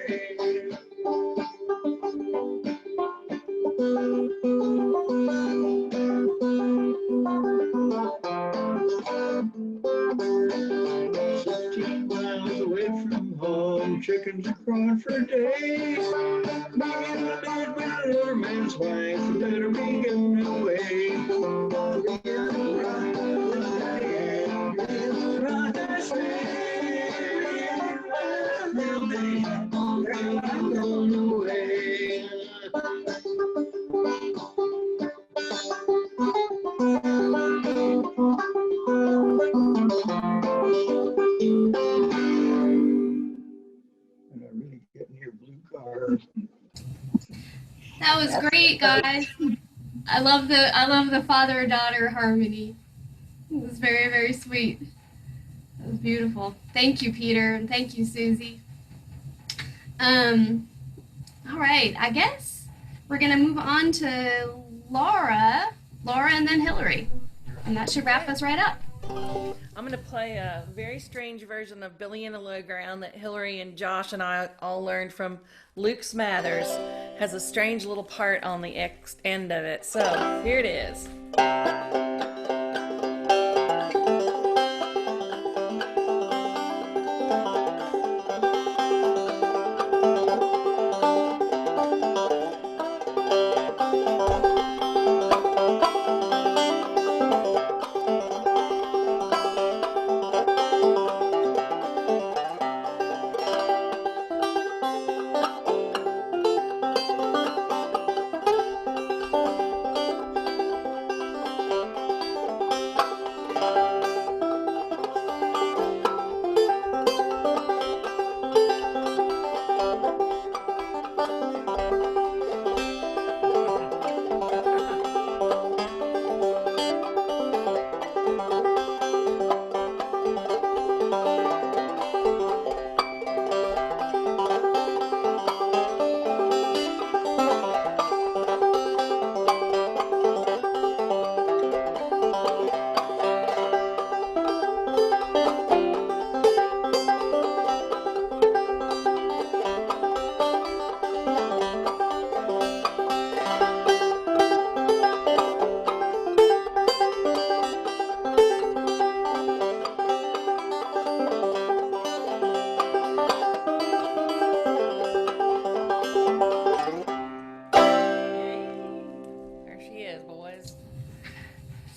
Chickens are crowing for days. Being in the bed with another man's wife, better be getting away. We'll rock, little Betty Ann, we'll rock, I say. We'll rock, little Betty Ann, girl, I'm going away. And I really getting your blue car. That was great, guys. I love the father-daughter harmony. It was very, very sweet. It was beautiful. Thank you, Peter, and thank you, Susie. All right, I guess we're gonna move on to Laura and then Hillary. And that should wrap us right up. I'm going to play a very strange version of Billy in the Low Ground that Hillary and Josh and I all learned from Luke Smathers. Has a strange little part on the end of it. So here it is.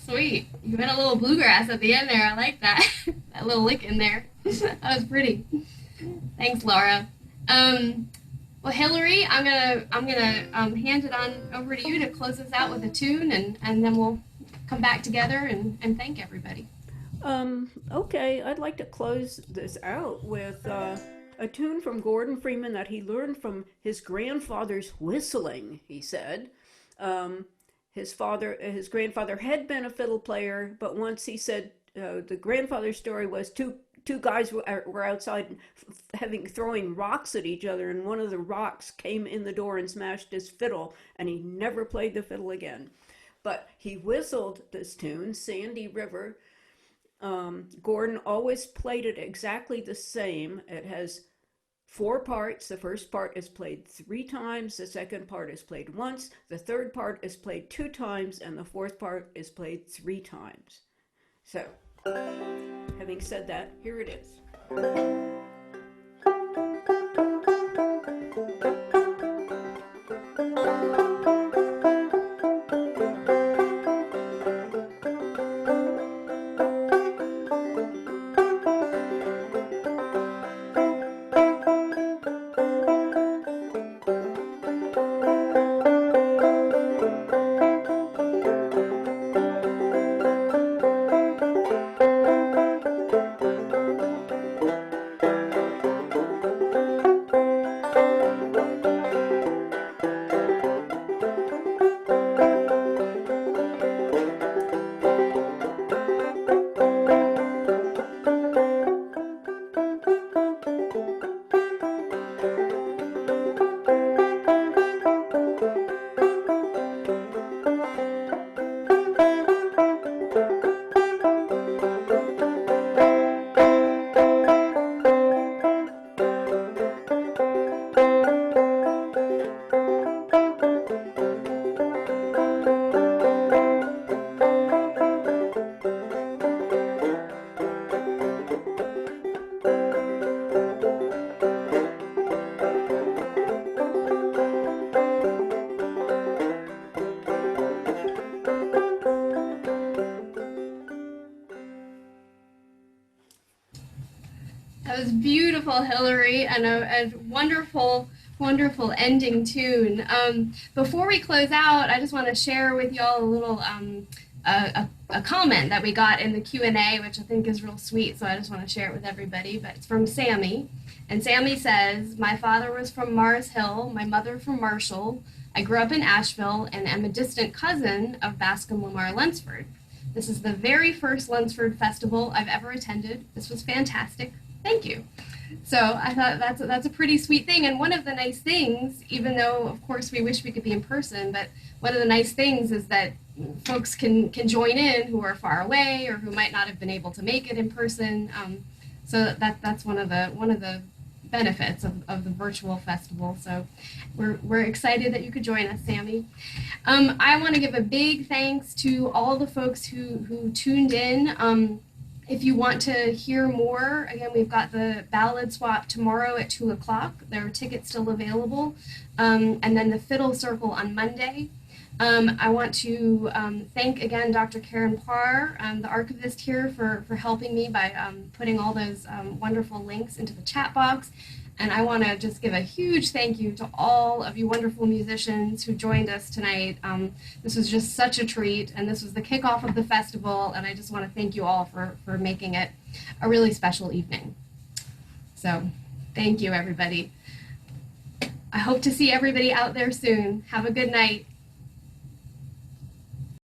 Sweet. You had a little bluegrass at the end there. I like that. That little lick in there. That was pretty. Thanks, Laura. Well, Hillary, I'm gonna hand it on over to you to close us out with a tune, and then we'll come back together and thank everybody. Okay, I'd like to close this out with a tune from Gordon Freeman that he learned from his grandfather's whistling, he said. His grandfather had been a fiddle player, but once he said the grandfather's story was two guys were outside throwing rocks at each other, and one of the rocks came in the door and smashed his fiddle, and he never played the fiddle again. But he whistled this tune, Sandy River. Gordon always played it exactly the same. It has 4 parts. The first part is played 3 times, the second part is played once, the third part is played 2 times, and the fourth part is played 3 times. So, having said that, here it is. That was beautiful, Hillary, and a wonderful, wonderful ending tune. Before we close out, I just want to share with y'all a little a comment that we got in the Q&A, which I think is real sweet, so I just want to share it with everybody. But it's from Sammy, and Sammy says, "My father was from Mars Hill, my mother from Marshall. I grew up in Asheville and am a distant cousin of Bascom Lamar Lunsford. This is the very first Lunsford Festival I've ever attended. This was fantastic. Thank you." So I thought that's a pretty sweet thing. And one of the nice things, even though of course we wish we could be in person, but one of the nice things is that folks can join in who are far away or who might not have been able to make it in person. So that's one of the benefits of the virtual festival. So we're excited that you could join us, Sammy. I want to give a big thanks to all the folks who tuned in. If you want to hear more, again, we've got the ballad swap tomorrow at 2 o'clock. There are tickets still available. And then the fiddle circle on Monday. I want to thank again Dr. Karen Parr, the archivist here, for helping me by putting all those wonderful links into the chat box. And I want to just give a huge thank you to all of you wonderful musicians who joined us tonight. This was just such a treat, and this was the kickoff of the festival, and I just want to thank you all for making it a really special evening. So thank you, everybody. I hope to see everybody out there soon. Have a good night.